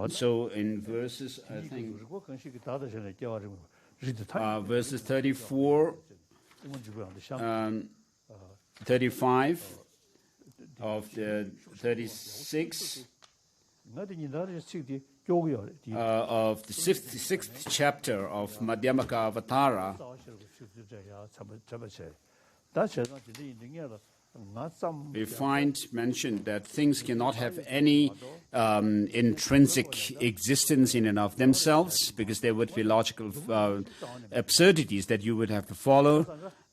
So in verses, I think, verses 34, 35 of the 36 of the sixth chapter of Madhyamaka Avatara, we find mentioned that things cannot have any intrinsic existence in and of themselves, because there would be logical absurdities that you would have to follow.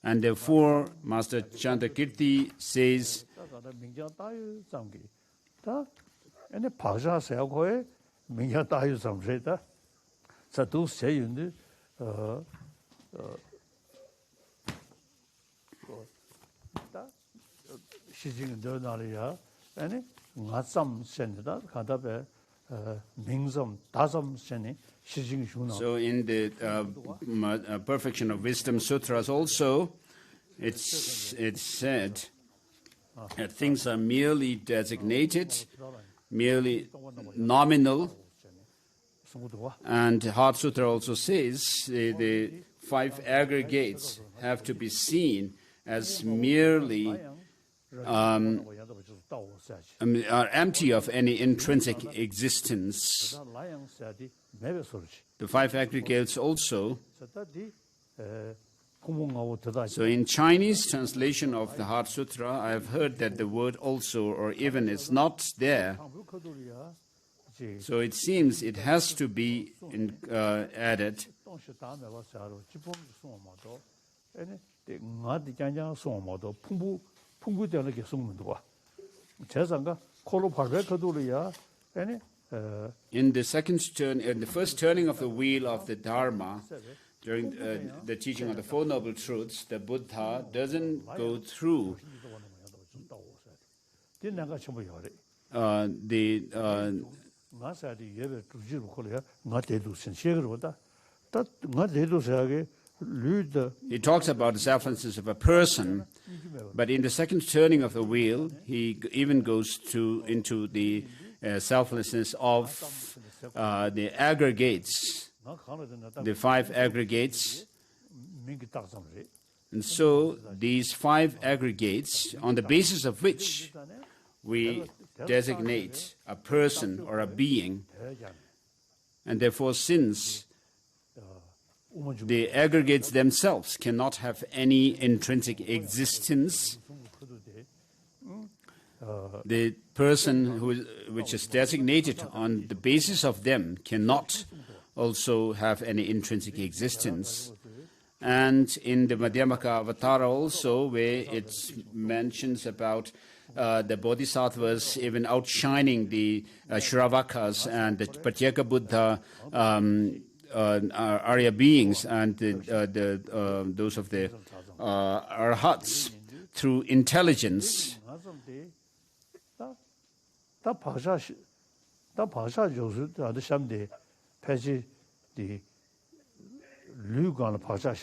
And therefore, Master Chandrakirti says, so in the Perfection of Wisdom Sutras also, it's said that things are merely designated, merely nominal. And Heart Sutra also says the five aggregates have to be seen as merely are empty of any intrinsic existence. The five aggregates also. So in Chinese translation of the Heart Sutra, I have heard that the word also or even is not there. So it seems it has to be added. In the first turning of the wheel of the Dharma, during the teaching of the Four Noble Truths, the Buddha doesn't go through he talks about the selflessness of a person, but in the second turning of the wheel, he even goes into the selflessness of the aggregates, the five aggregates. And so these five aggregates, on the basis of which we designate a person or a being, and therefore since the aggregates themselves cannot have any intrinsic existence, the person which is designated on the basis of them cannot also have any intrinsic existence. And in the Madhyamaka Avatara also, where it mentions about the Bodhisattvas even outshining the Shravakas and the Pratyeka Buddha Arya beings and those of the arhats through intelligence.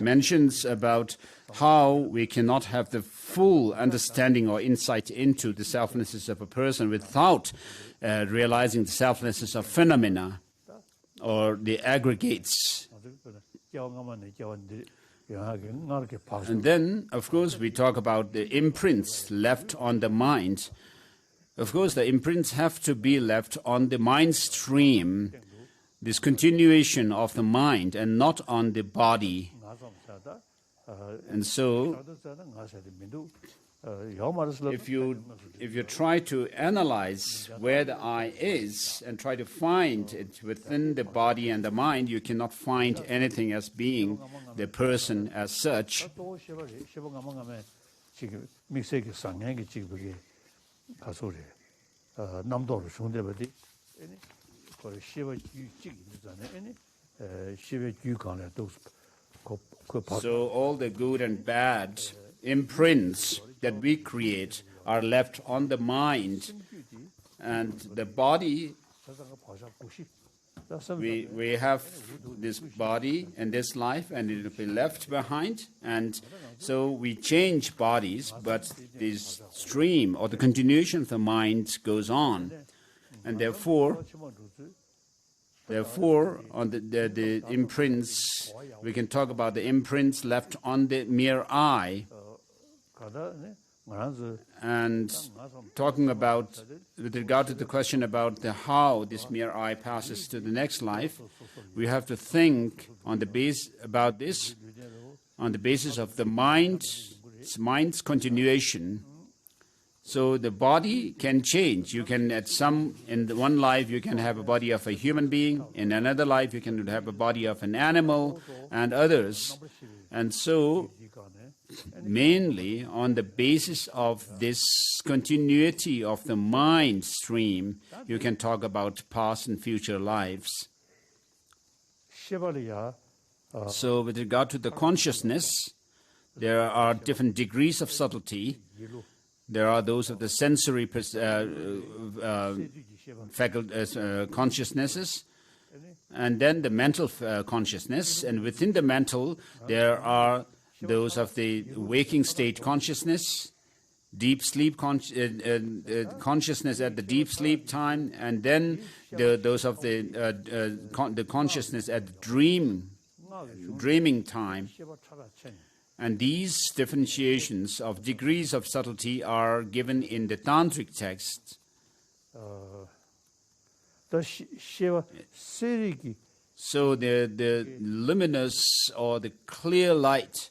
Mentions about how we cannot have the full understanding or insight into the selflessness of a person without realizing the selflessness of phenomena or the aggregates. And then, of course, we talk about the imprints left on the mind. Of course, the imprints have to be left on the mind stream, this continuation of the mind, and not on the body. And so, if you try to analyze where the I is and try to find it within the body and the mind, you cannot find anything as being the person as such. So all the good and bad imprints that we create are left on the mind, and the body. We have this body and this life, and it will be left behind, and so we change bodies, but this stream or the continuation of the mind goes on, and therefore on the imprints, we can talk about the imprints left on the mere eye. And talking about, with regard to the question about how this mere eye passes to the next life, we have to think on the base about this on the basis of the mind's continuation. So the body can change. You can in one life you can have a body of a human being, in another life you can have a body of an animal and others. And so mainly on the basis of this continuity of the mind stream, you can talk about past and future lives. So with regard to the consciousness, there are different degrees of subtlety. There are those of the sensory consciousnesses, and then the mental consciousness, and within the mental there are those of the waking state consciousness, deep sleep consciousness at the deep sleep time, and then those of the consciousness at the dreaming time. And these differentiations of degrees of subtlety are given in the tantric texts. So the luminous or the clear light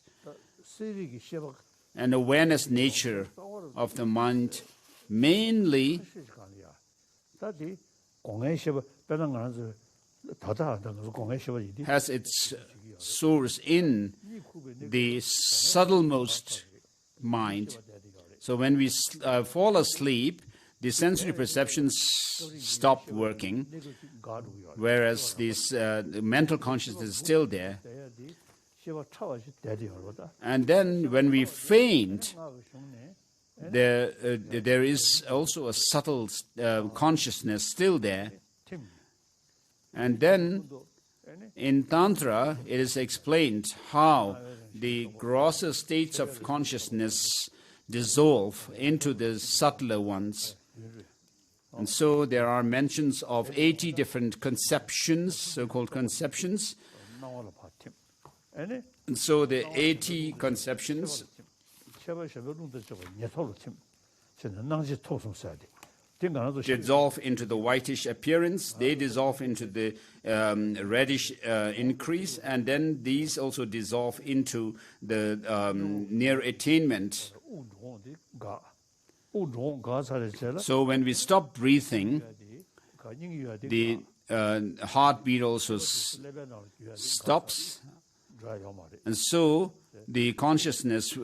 and awareness nature of the mind mainly has its source in the subtlemost mind. So when we fall asleep, the sensory perceptions stop working, whereas this mental consciousness is still there. And then when we faint, there is also a subtle consciousness still there. And then in Tantra, it is explained how the grosser states of consciousness dissolve into the subtler ones. And so there are mentions of 80 different conceptions, so-called conceptions. And so the 80 conceptions dissolve into the whitish appearance, they dissolve into the reddish increase, and then these also dissolve into the near attainment. So when we stop breathing, the heartbeat also stops, and so the consciousness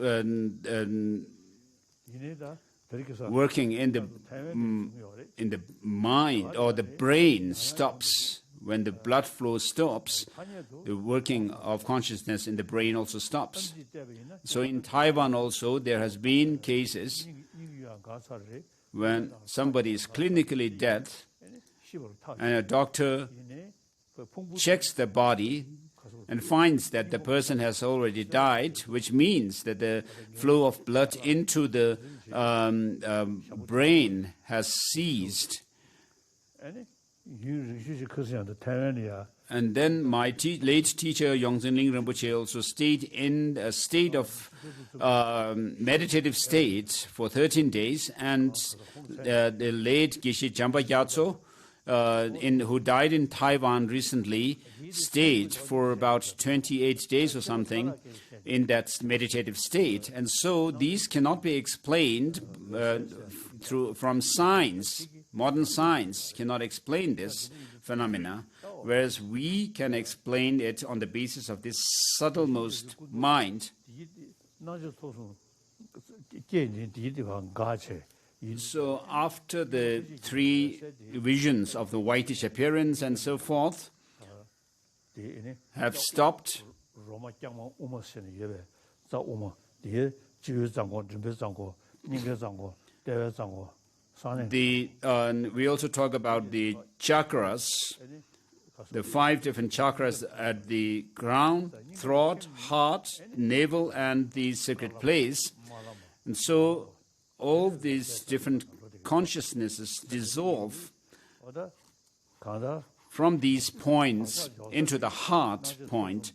working in the mind or the brain stops when the blood flow stops, the working of consciousness in the brain also stops. So in Taiwan also, there has been cases when somebody is clinically dead and a doctor checks the body and finds that the person has already died, which means that the flow of blood into the brain has ceased. And then my late teacher, Yongzhen Ling Rinpoche, also stayed in a state of meditative state for 13 days, and the late Geshe Jampa Gyatso, who died in Taiwan recently, stayed for about 28 days or something in that meditative state. And so these cannot be explained from science. Modern science cannot explain this phenomena, whereas we can explain it on the basis of this subtlemost mind. So after the 3 visions of the whitish appearance and so forth have stopped, we also talk about the chakras, the 5 different chakras at the crown, throat, heart, navel, and the sacred place. And so all these different consciousnesses dissolve from these points into the heart point.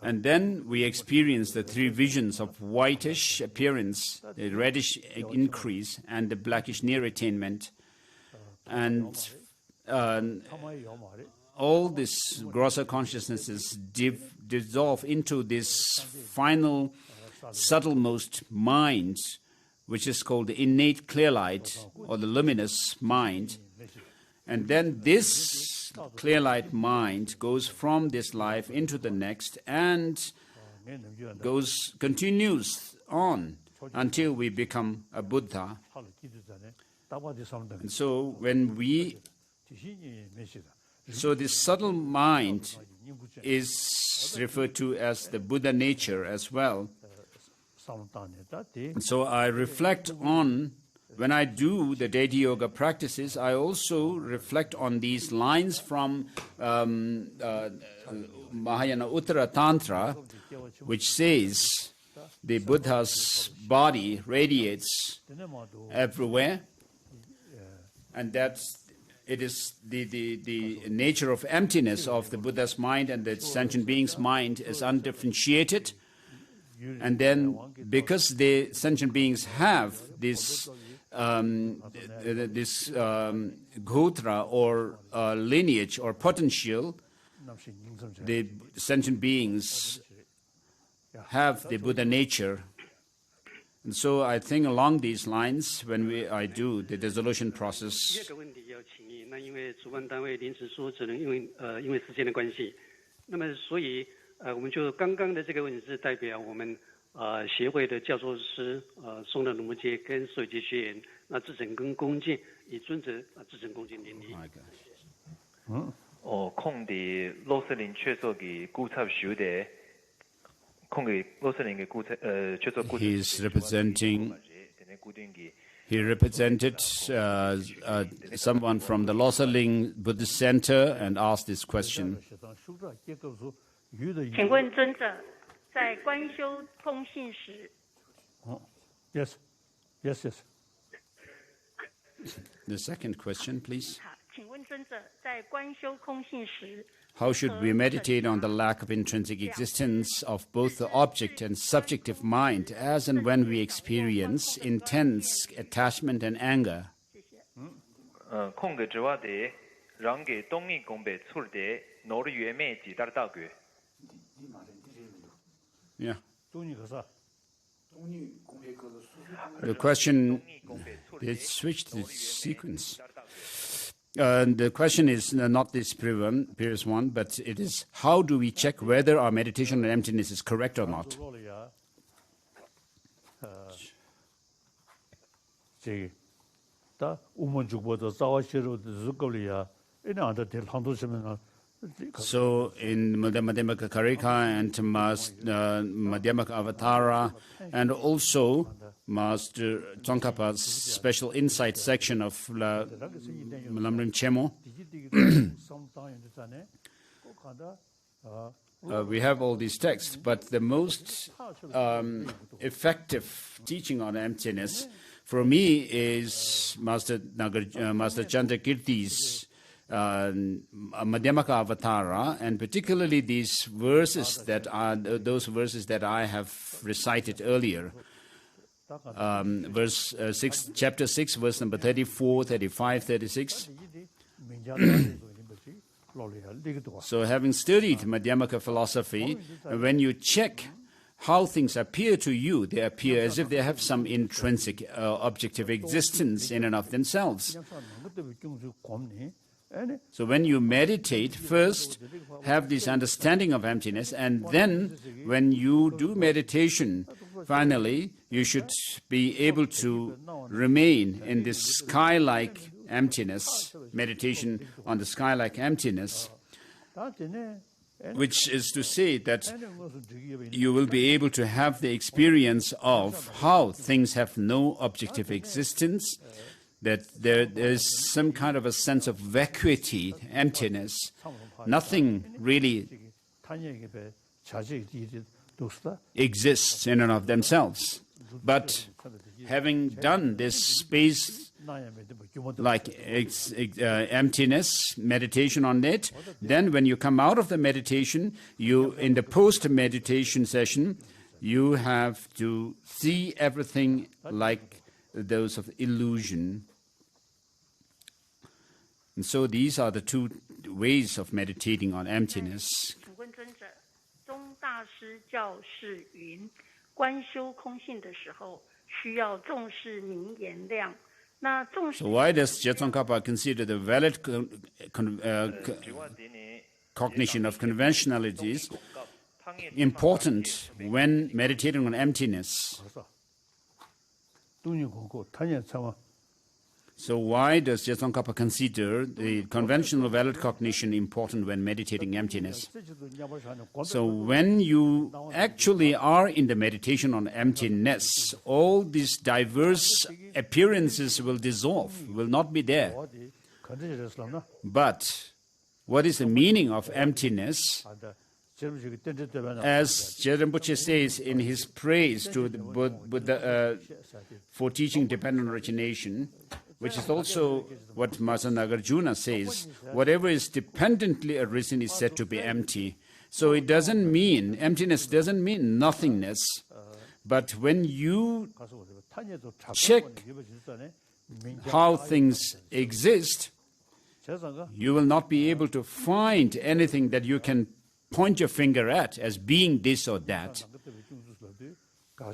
And then we experience the 3 visions of whitish appearance, the reddish increase, and the blackish near attainment. And all these grosser consciousnesses dissolve into this final subtlemost mind, which is called the innate clear light or the luminous mind. And then this clear light mind goes from this life into the next and continues on until we become a Buddha. And so this subtle mind is referred to as the Buddha nature as well. And so I reflect on, when I do the deity yoga practices, I also reflect on these lines from Mahayana Uttara Tantra, which says the Buddha's body radiates everywhere, and that it is the nature of emptiness of the Buddha's mind and the sentient being's mind is undifferentiated. And then, because the sentient beings have this gotra or lineage or potential, the sentient beings have the Buddha nature. And so I think along these lines, when I do the dissolution process. 我们就刚刚的这个问题是代表我们协会的教授师松乐鲁木杰跟所有级学员那至诚跟恭敬以尊者至诚恭敬顶礼。空的罗斯林确实给顾察修的，空给罗斯林给顾察确实顾。He represented someone from the Losaling Buddhist Center and asked this question. 请问尊者，在观修空性时 Yes. The second question, please. 好，请问尊者，在观修空性时 How should we meditate on the lack of intrinsic existence of both the object and subjective mind as and when we experience intense attachment and anger? 空个之外的，让给东尼公北处的，挪的原面几大道具。Yeah. The question, they switched the sequence. The question is not this previous one, but it is how do we check whether our meditation on emptiness is correct or not? So in Madhyamaka Karika and Madhyamaka Avatara, and also Master Tsongkhapa's special insight section of Lamrim Chemo. We have all these texts, but the most effective teaching on emptiness for me is Master Chandrakirti's Madhyamaka Avatara, and particularly these verses that are those verses that I have recited earlier. Chapter 6, verse number 34, 35, 36. So having studied Madhyamaka philosophy, when you check how things appear to you, they appear as if they have some intrinsic objective existence in and of themselves. So when you meditate, first have this understanding of emptiness, and then when you do meditation, finally, you should be able to remain in this sky-like emptiness, meditation on the sky-like emptiness, which is to say that you will be able to have the experience of how things have no objective existence, that there is some kind of a sense of vacuity, emptiness. Nothing really exists in and of themselves. But having done this space like emptiness, meditation on it, then when you come out of the meditation, in the post-meditation session, you have to see everything like those of illusion. And so these are the two ways of meditating on emptiness. So why does Tsongkhapa consider the valid cognition of conventionalities important when meditating on emptiness? So why does Tsongkhapa consider the conventional valid cognition important when meditating emptiness? So when you actually are in the meditation on emptiness, all these diverse appearances will dissolve, will not be there. But what is the meaning of emptiness? As Rinpoche says in his praise to the Buddha for teaching dependent origination, which is also what Master Nagarjuna says, whatever is dependently arisen is said to be empty. So it doesn't mean, emptiness doesn't mean nothingness. But when you check how things exist, you will not be able to find anything that you can point your finger at as being this or that.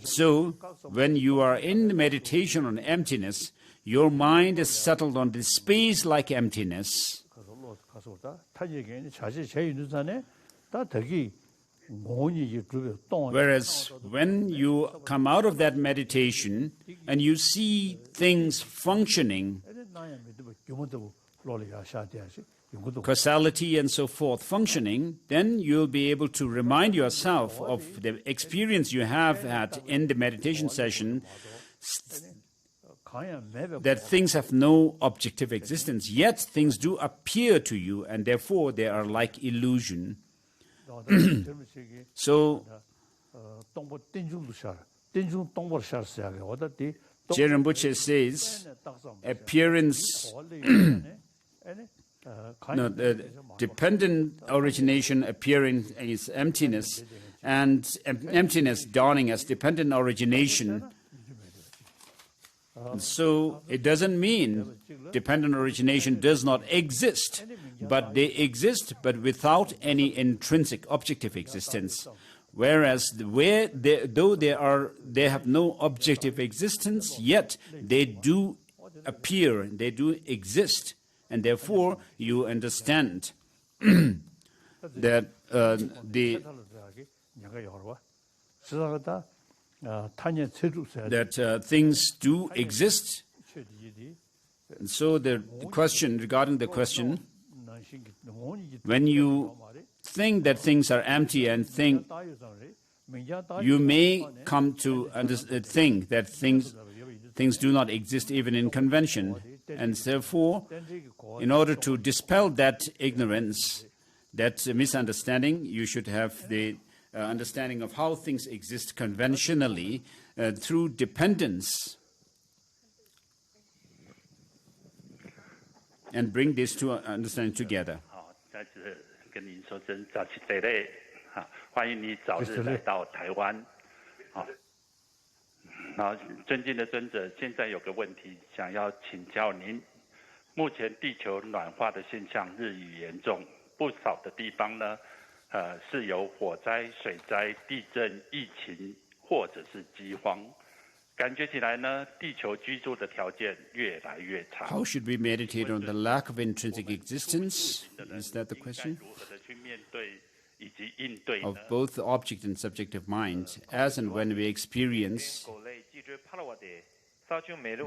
So when you are in the meditation on emptiness, your mind is settled on this space-like emptiness. Whereas when you come out of that meditation and you see things functioning, causality and so forth functioning, then you'll be able to remind yourself of the experience you have had in the meditation session, that things have no objective existence, yet things do appear to you, and therefore they are like illusion. So, Rinpoche says, appearance, dependent origination appearing as emptiness, and emptiness dawning as dependent origination. So it doesn't mean dependent origination does not exist, but they exist, but without any intrinsic objective existence. Whereas though they have no objective existence, yet they do appear, they do exist, and therefore you understand that things do exist. And so the question, regarding the question, When you think that things are empty and think, you may come to think that things do not exist even in convention. And therefore, in order to dispel that ignorance, that misunderstanding, you should have the understanding of how things exist conventionally through dependence, and bring this to understanding together. 再次跟您说声早起得嘞，欢迎你早日来到台湾。好，然后尊敬的尊者，现在有个问题想要请教您。目前地球暖化的现象日益严重，不少的地方呢，是有火灾、水灾、地震、疫情或者是饥荒。感觉起来呢，地球居住的条件越来越差。How should we meditate on the lack of intrinsic existence? Is that the question? Of both the object and subjective mind, as and when we experience.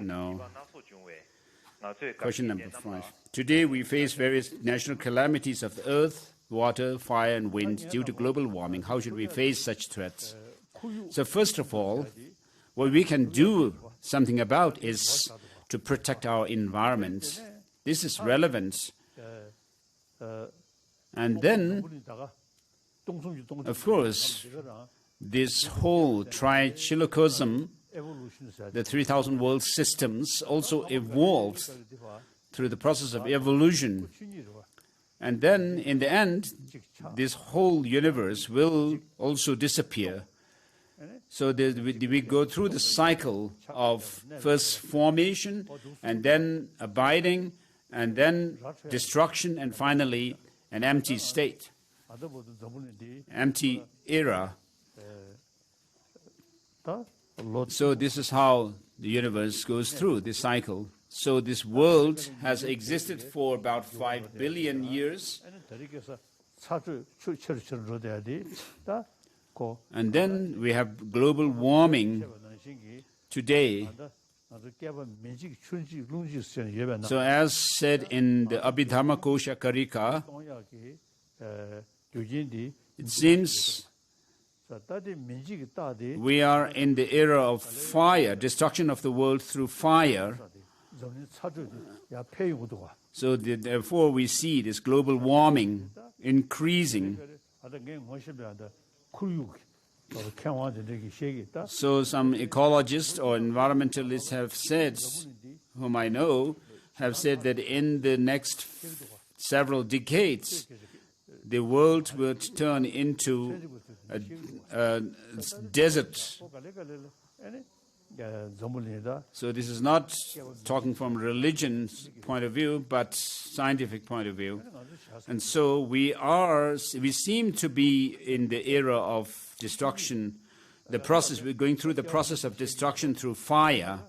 No. Question number 5. Today we face various natural calamities of the earth, water, fire, and wind due to global warming. How should we face such threats? So first of all, what we can do something about is to protect our environment. This is relevant. And then, of course, this whole trichilocosm, the 3,000 world systems, also evolved through the process of evolution. And then, in the end, this whole universe will also disappear. So we go through the cycle of first formation, and then abiding, and then destruction, and finally an empty state, empty era. So this is how the universe goes through this cycle. So this world has existed for about 5 billion years. And then we have global warming today. So as said in the Abhidharma Kosha Karika, it seems we are in the era of fire, destruction of the world through fire. So therefore we see this global warming increasing. So some ecologists or environmentalists have said, whom I know, have said that in the next several decades, the world will turn into a desert. So this is not talking from religion's point of view, but scientific point of view. And so we seem to be in the era of destruction. The process, we're going through the process of destruction through fire.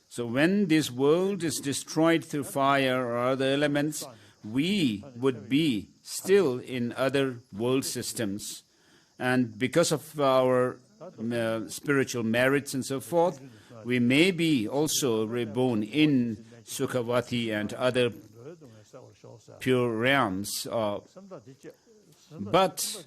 So when this world is destroyed through fire or other elements, we would be still in other world systems. And because of our spiritual merits and so forth, we may be also reborn in Sukhavati and other pure realms. But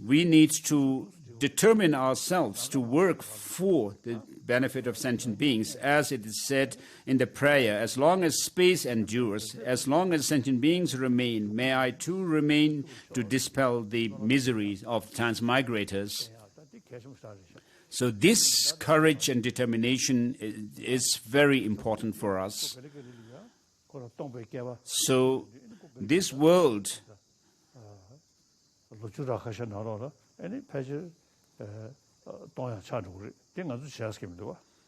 we need to determine ourselves to work for the benefit of sentient beings, as it is said in the prayer, as long as space endures, as long as sentient beings remain, may I too remain to dispel the miseries of transmigrators. So this courage and determination is very important for us. So this world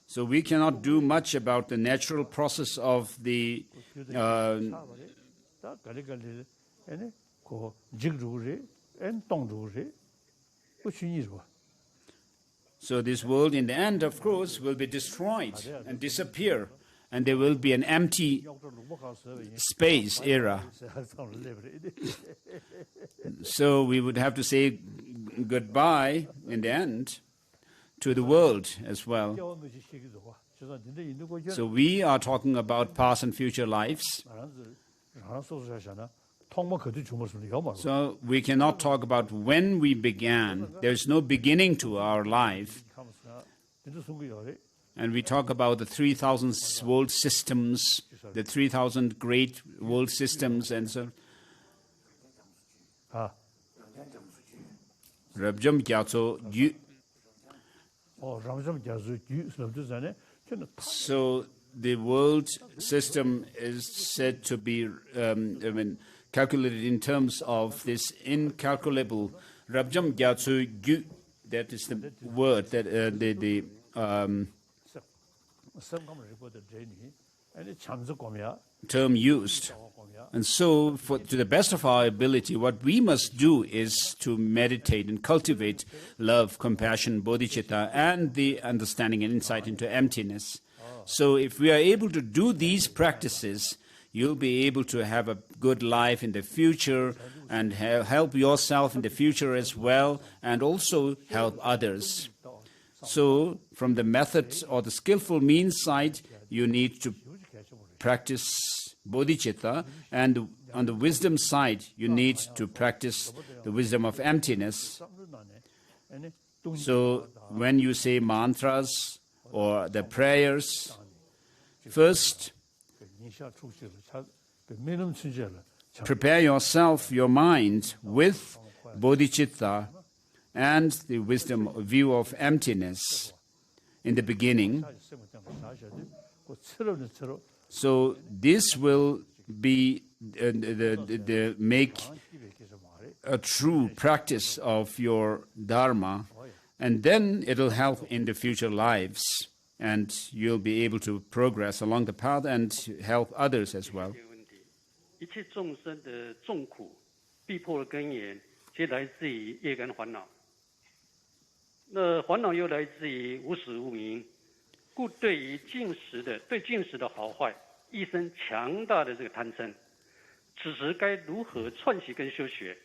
so we cannot do much about the natural process of the so this world in the end, of course, will be destroyed and disappear, and there will be an empty space era. So we would have to say goodbye in the end to the world as well. So we are talking about past and future lives. So we cannot talk about when we began. There's no beginning to our life. And we talk about the 3,000 world systems, the 3,000 great world systems, and so. So the world system is said to be calculated in terms of this incalculable Rabjam Gyatso Gyu. That is the word that the term used. And so, to the best of our ability, what we must do is to meditate and cultivate love, compassion, bodhicitta, and the understanding and insight into emptiness. So if we are able to do these practices, you'll be able to have a good life in the future and help yourself in the future as well, and also help others. So from the method or the skillful means side, you need to practice bodhicitta, and on the wisdom side, you need to practice the wisdom of emptiness. So when you say mantras or the prayers, first, prepare yourself, your mind, with bodhicitta and the wisdom view of emptiness in the beginning. So this will be make a true practice of your dharma, and then it'll help in the future lives, and you'll be able to progress along the path and help others as well. 一切众生的众苦、逼迫的根源，皆来自于业跟烦恼。那烦恼又来自于无始无明，故对进食的好坏，一生强大的这个贪嗔。此时该如何串习跟修学？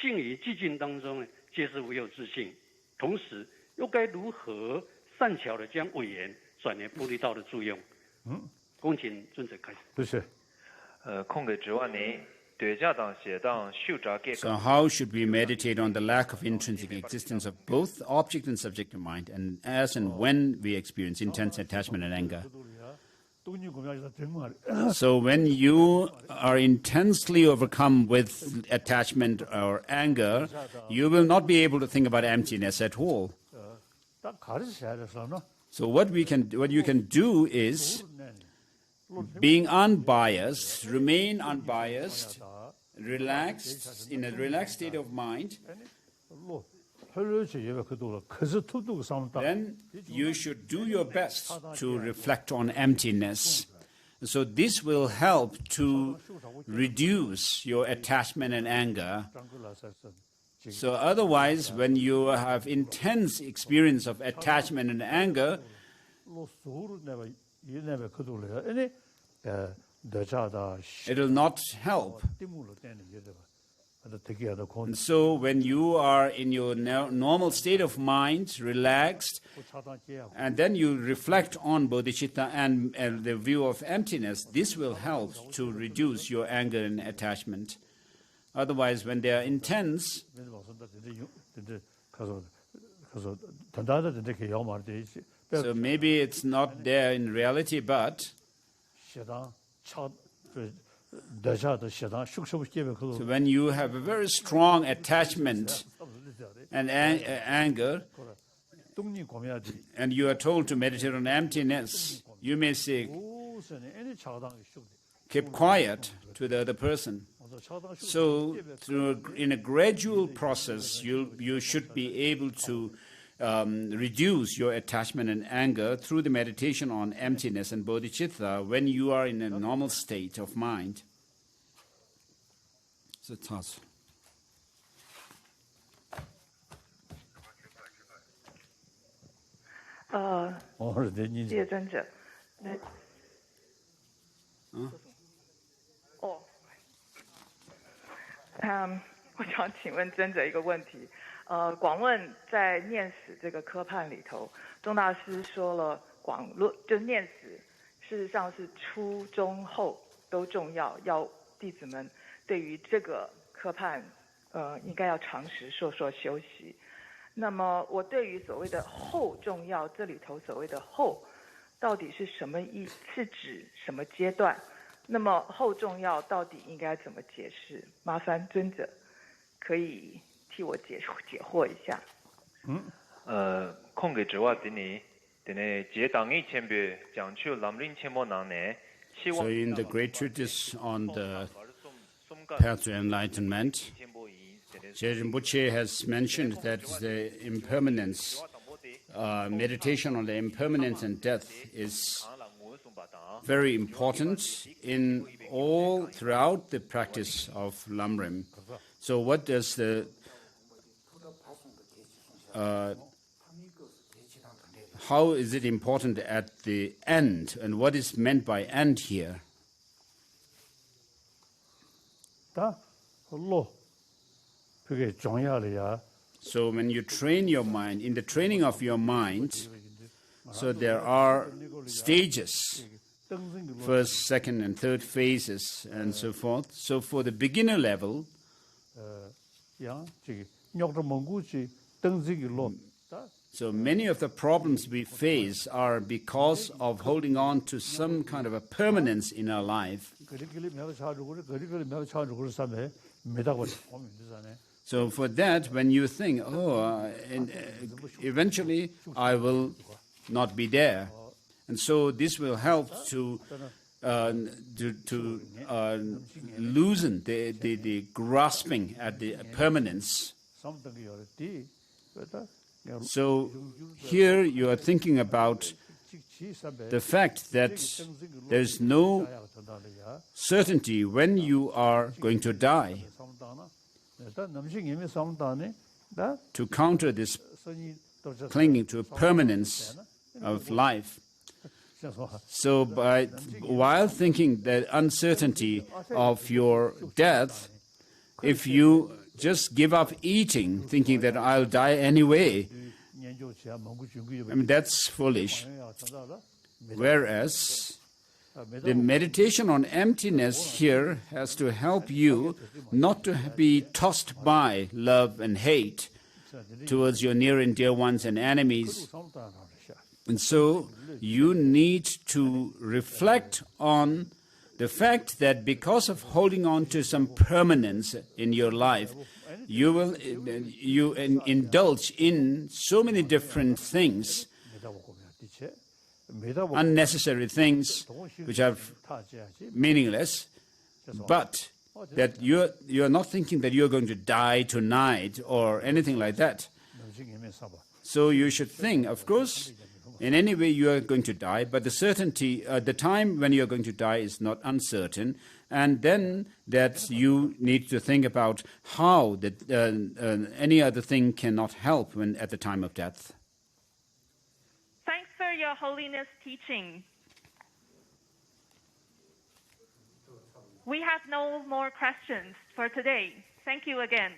静于寂静当中呢，皆是无有自性。同时，又该如何善巧的将伪言转为菩提道的作用？恭请尊者开始。不是。空嘅指望你对家当写当修查嘅。So how should we meditate on the lack of intrinsic existence of both object and subjective mind, and as and when we experience intense attachment and anger? So when you are intensely overcome with attachment or anger, you will not be able to think about emptiness at all. So what you can do is, being unbiased, remain unbiased, relaxed, in a relaxed state of mind, then you should do your best to reflect on emptiness. So this will help to reduce your attachment and anger. So otherwise, when you have intense experience of attachment and anger, it will not help. And so when you are in your normal state of mind, relaxed, and then you reflect on bodhicitta and the view of emptiness, this will help to reduce your anger and attachment. Otherwise, when they are intense, so maybe it's not there in reality, but so when you have a very strong attachment and anger, and you are told to meditate on emptiness, you may say, keep quiet to the other person. So in a gradual process, you should be able to reduce your attachment and anger through the meditation on emptiness and bodhicitta when you are in a normal state of mind. So toss. Oh. 我想请问尊者一个问题，广论在念死这个科判里头，宗大师说了广论，就念死，事实上是初中后都重要，要弟子们对于这个科判，应该要常时说修习。那么我对于所谓的后重要，这里头所谓的后，到底是什么意？是指什么阶段？那么后重要到底应该怎么解释？麻烦尊者可以替我解惑一下。空给指话的呢，结党一千别讲去南林千莫囊呢。So in the great treatise on the path to enlightenment, Rinpoche has mentioned that the impermanence, meditation on the impermanence and death is very important in all throughout the practice of Lamrim. So what does the how is it important at the end, and what is meant by end here? So when you train your mind, in the training of your mind, so there are stages, first, second, and third phases, and so forth. So for the beginner level, so many of the problems we face are because of holding on to some kind of a permanence in our life. So for that, when you think, eventually I will not be there, and so this will help to loosen the grasping at the permanence. So here you are thinking about the fact that there is no certainty when you are going to die. To counter this clinging to a permanence of life. So while thinking the uncertainty of your death, if you just give up eating, thinking that I'll die anyway, I mean, that's foolish. Whereas the meditation on emptiness here has to help you not to be tossed by love and hate towards your near and dear ones and enemies. And so you need to reflect on the fact that because of holding on to some permanence in your life, you will indulge in so many different things, unnecessary things which are meaningless, but that you're not thinking that you're going to die tonight or anything like that. So you should think, of course, in any way you are going to die, but the certainty, the time when you are going to die is not uncertain, and then that you need to think about how that any other thing cannot help when at the time of death. Thanks for your holiness teaching. We have no more questions for today. Thank you again.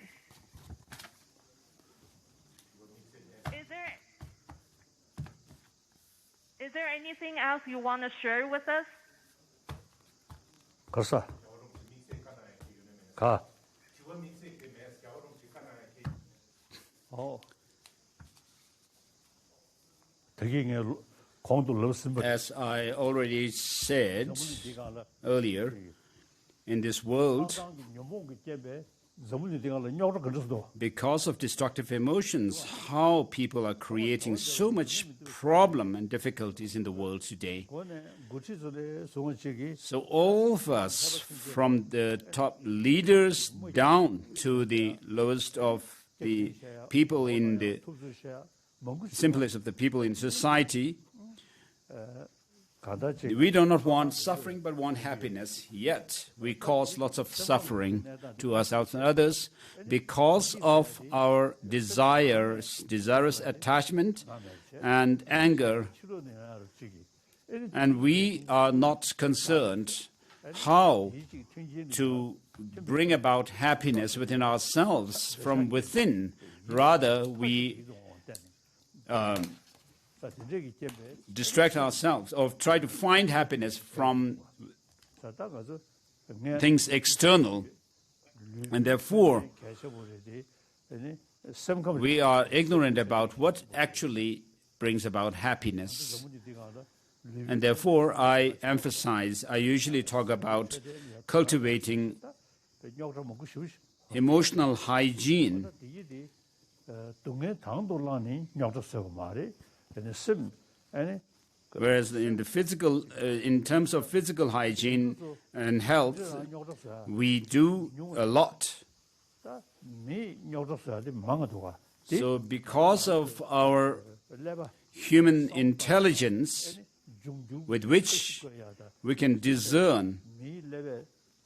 Is there anything else you want to share with us? As I already said earlier, in this world, because of destructive emotions, how people are creating so much problem and difficulties in the world today. So all of us, from the top leaders down to the lowest of the people in the simplest of the people in society, we do not want suffering but want happiness, yet we cause lots of suffering to ourselves and others because of our desirous attachment and anger. And we are not concerned how to bring about happiness within ourselves from within. Rather, we distract ourselves or try to find happiness from things external, and therefore we are ignorant about what actually brings about happiness. And therefore I usually talk about cultivating emotional hygiene. Whereas in terms of physical hygiene and health, we do a lot. So because of our human intelligence, with which we can discern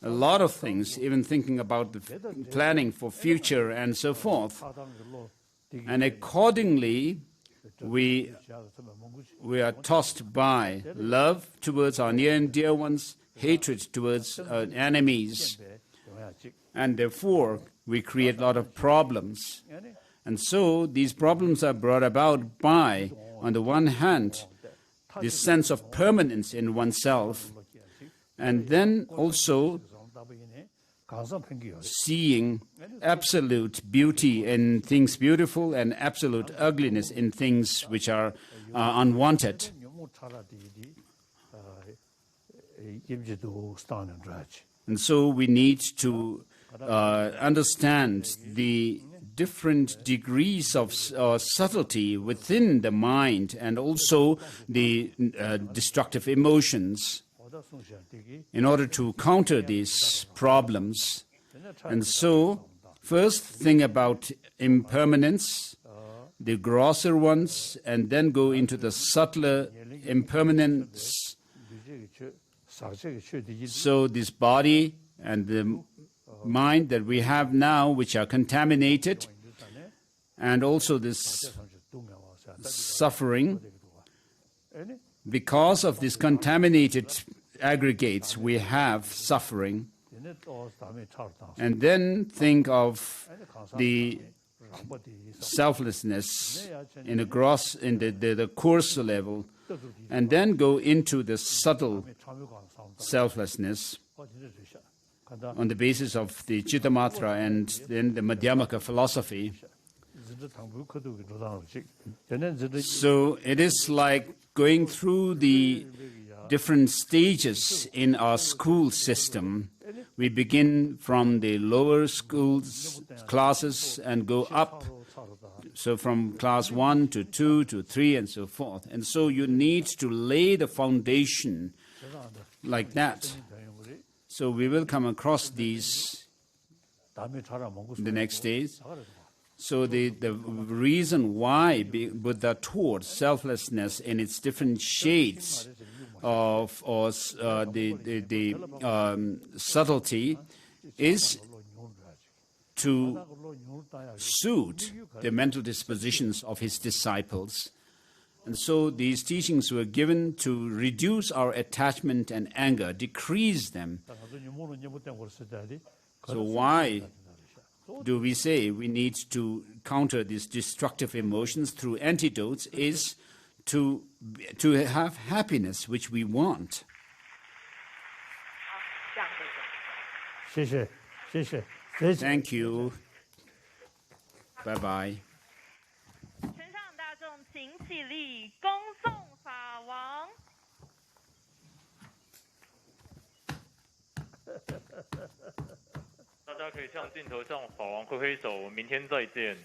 a lot of things, even thinking about the planning for future and so forth, and accordingly we are tossed by love towards our near and dear ones, hatred towards enemies, and therefore we create a lot of problems. And so these problems are brought about by, on the one hand, this sense of permanence in oneself, and then also seeing absolute beauty in things beautiful and absolute ugliness in things which are unwanted. And so we need to understand the different degrees of subtlety within the mind, and also the destructive emotions, in order to counter these problems. And so, first think about impermanence, the grosser ones, and then go into the subtler impermanence. So this body and the mind that we have now, which are contaminated, and also this suffering, because of these contaminated aggregates we have suffering. And then think of the selflessness in the coarser level, and then go into the subtle selflessness on the basis of the Chittamatra and then the Madhyamaka philosophy. So it is like going through the different stages in our school system. We begin from the lower schools classes and go up. So from class 1 to 2 to 3 and so forth. And so you need to lay the foundation like that. So we will come across these the next days. So the reason why Buddha taught selflessness in its different shades of the subtlety is to suit the mental dispositions of his disciples. And so these teachings were given to reduce our attachment and anger, decrease them. So why do we say we need to counter these destructive emotions through antidotes? Is to have happiness which we want. Thank you. Bye-bye. 全场大众请起立，恭送法王。大家可以向镜头向法王挥挥手，我们明天再见。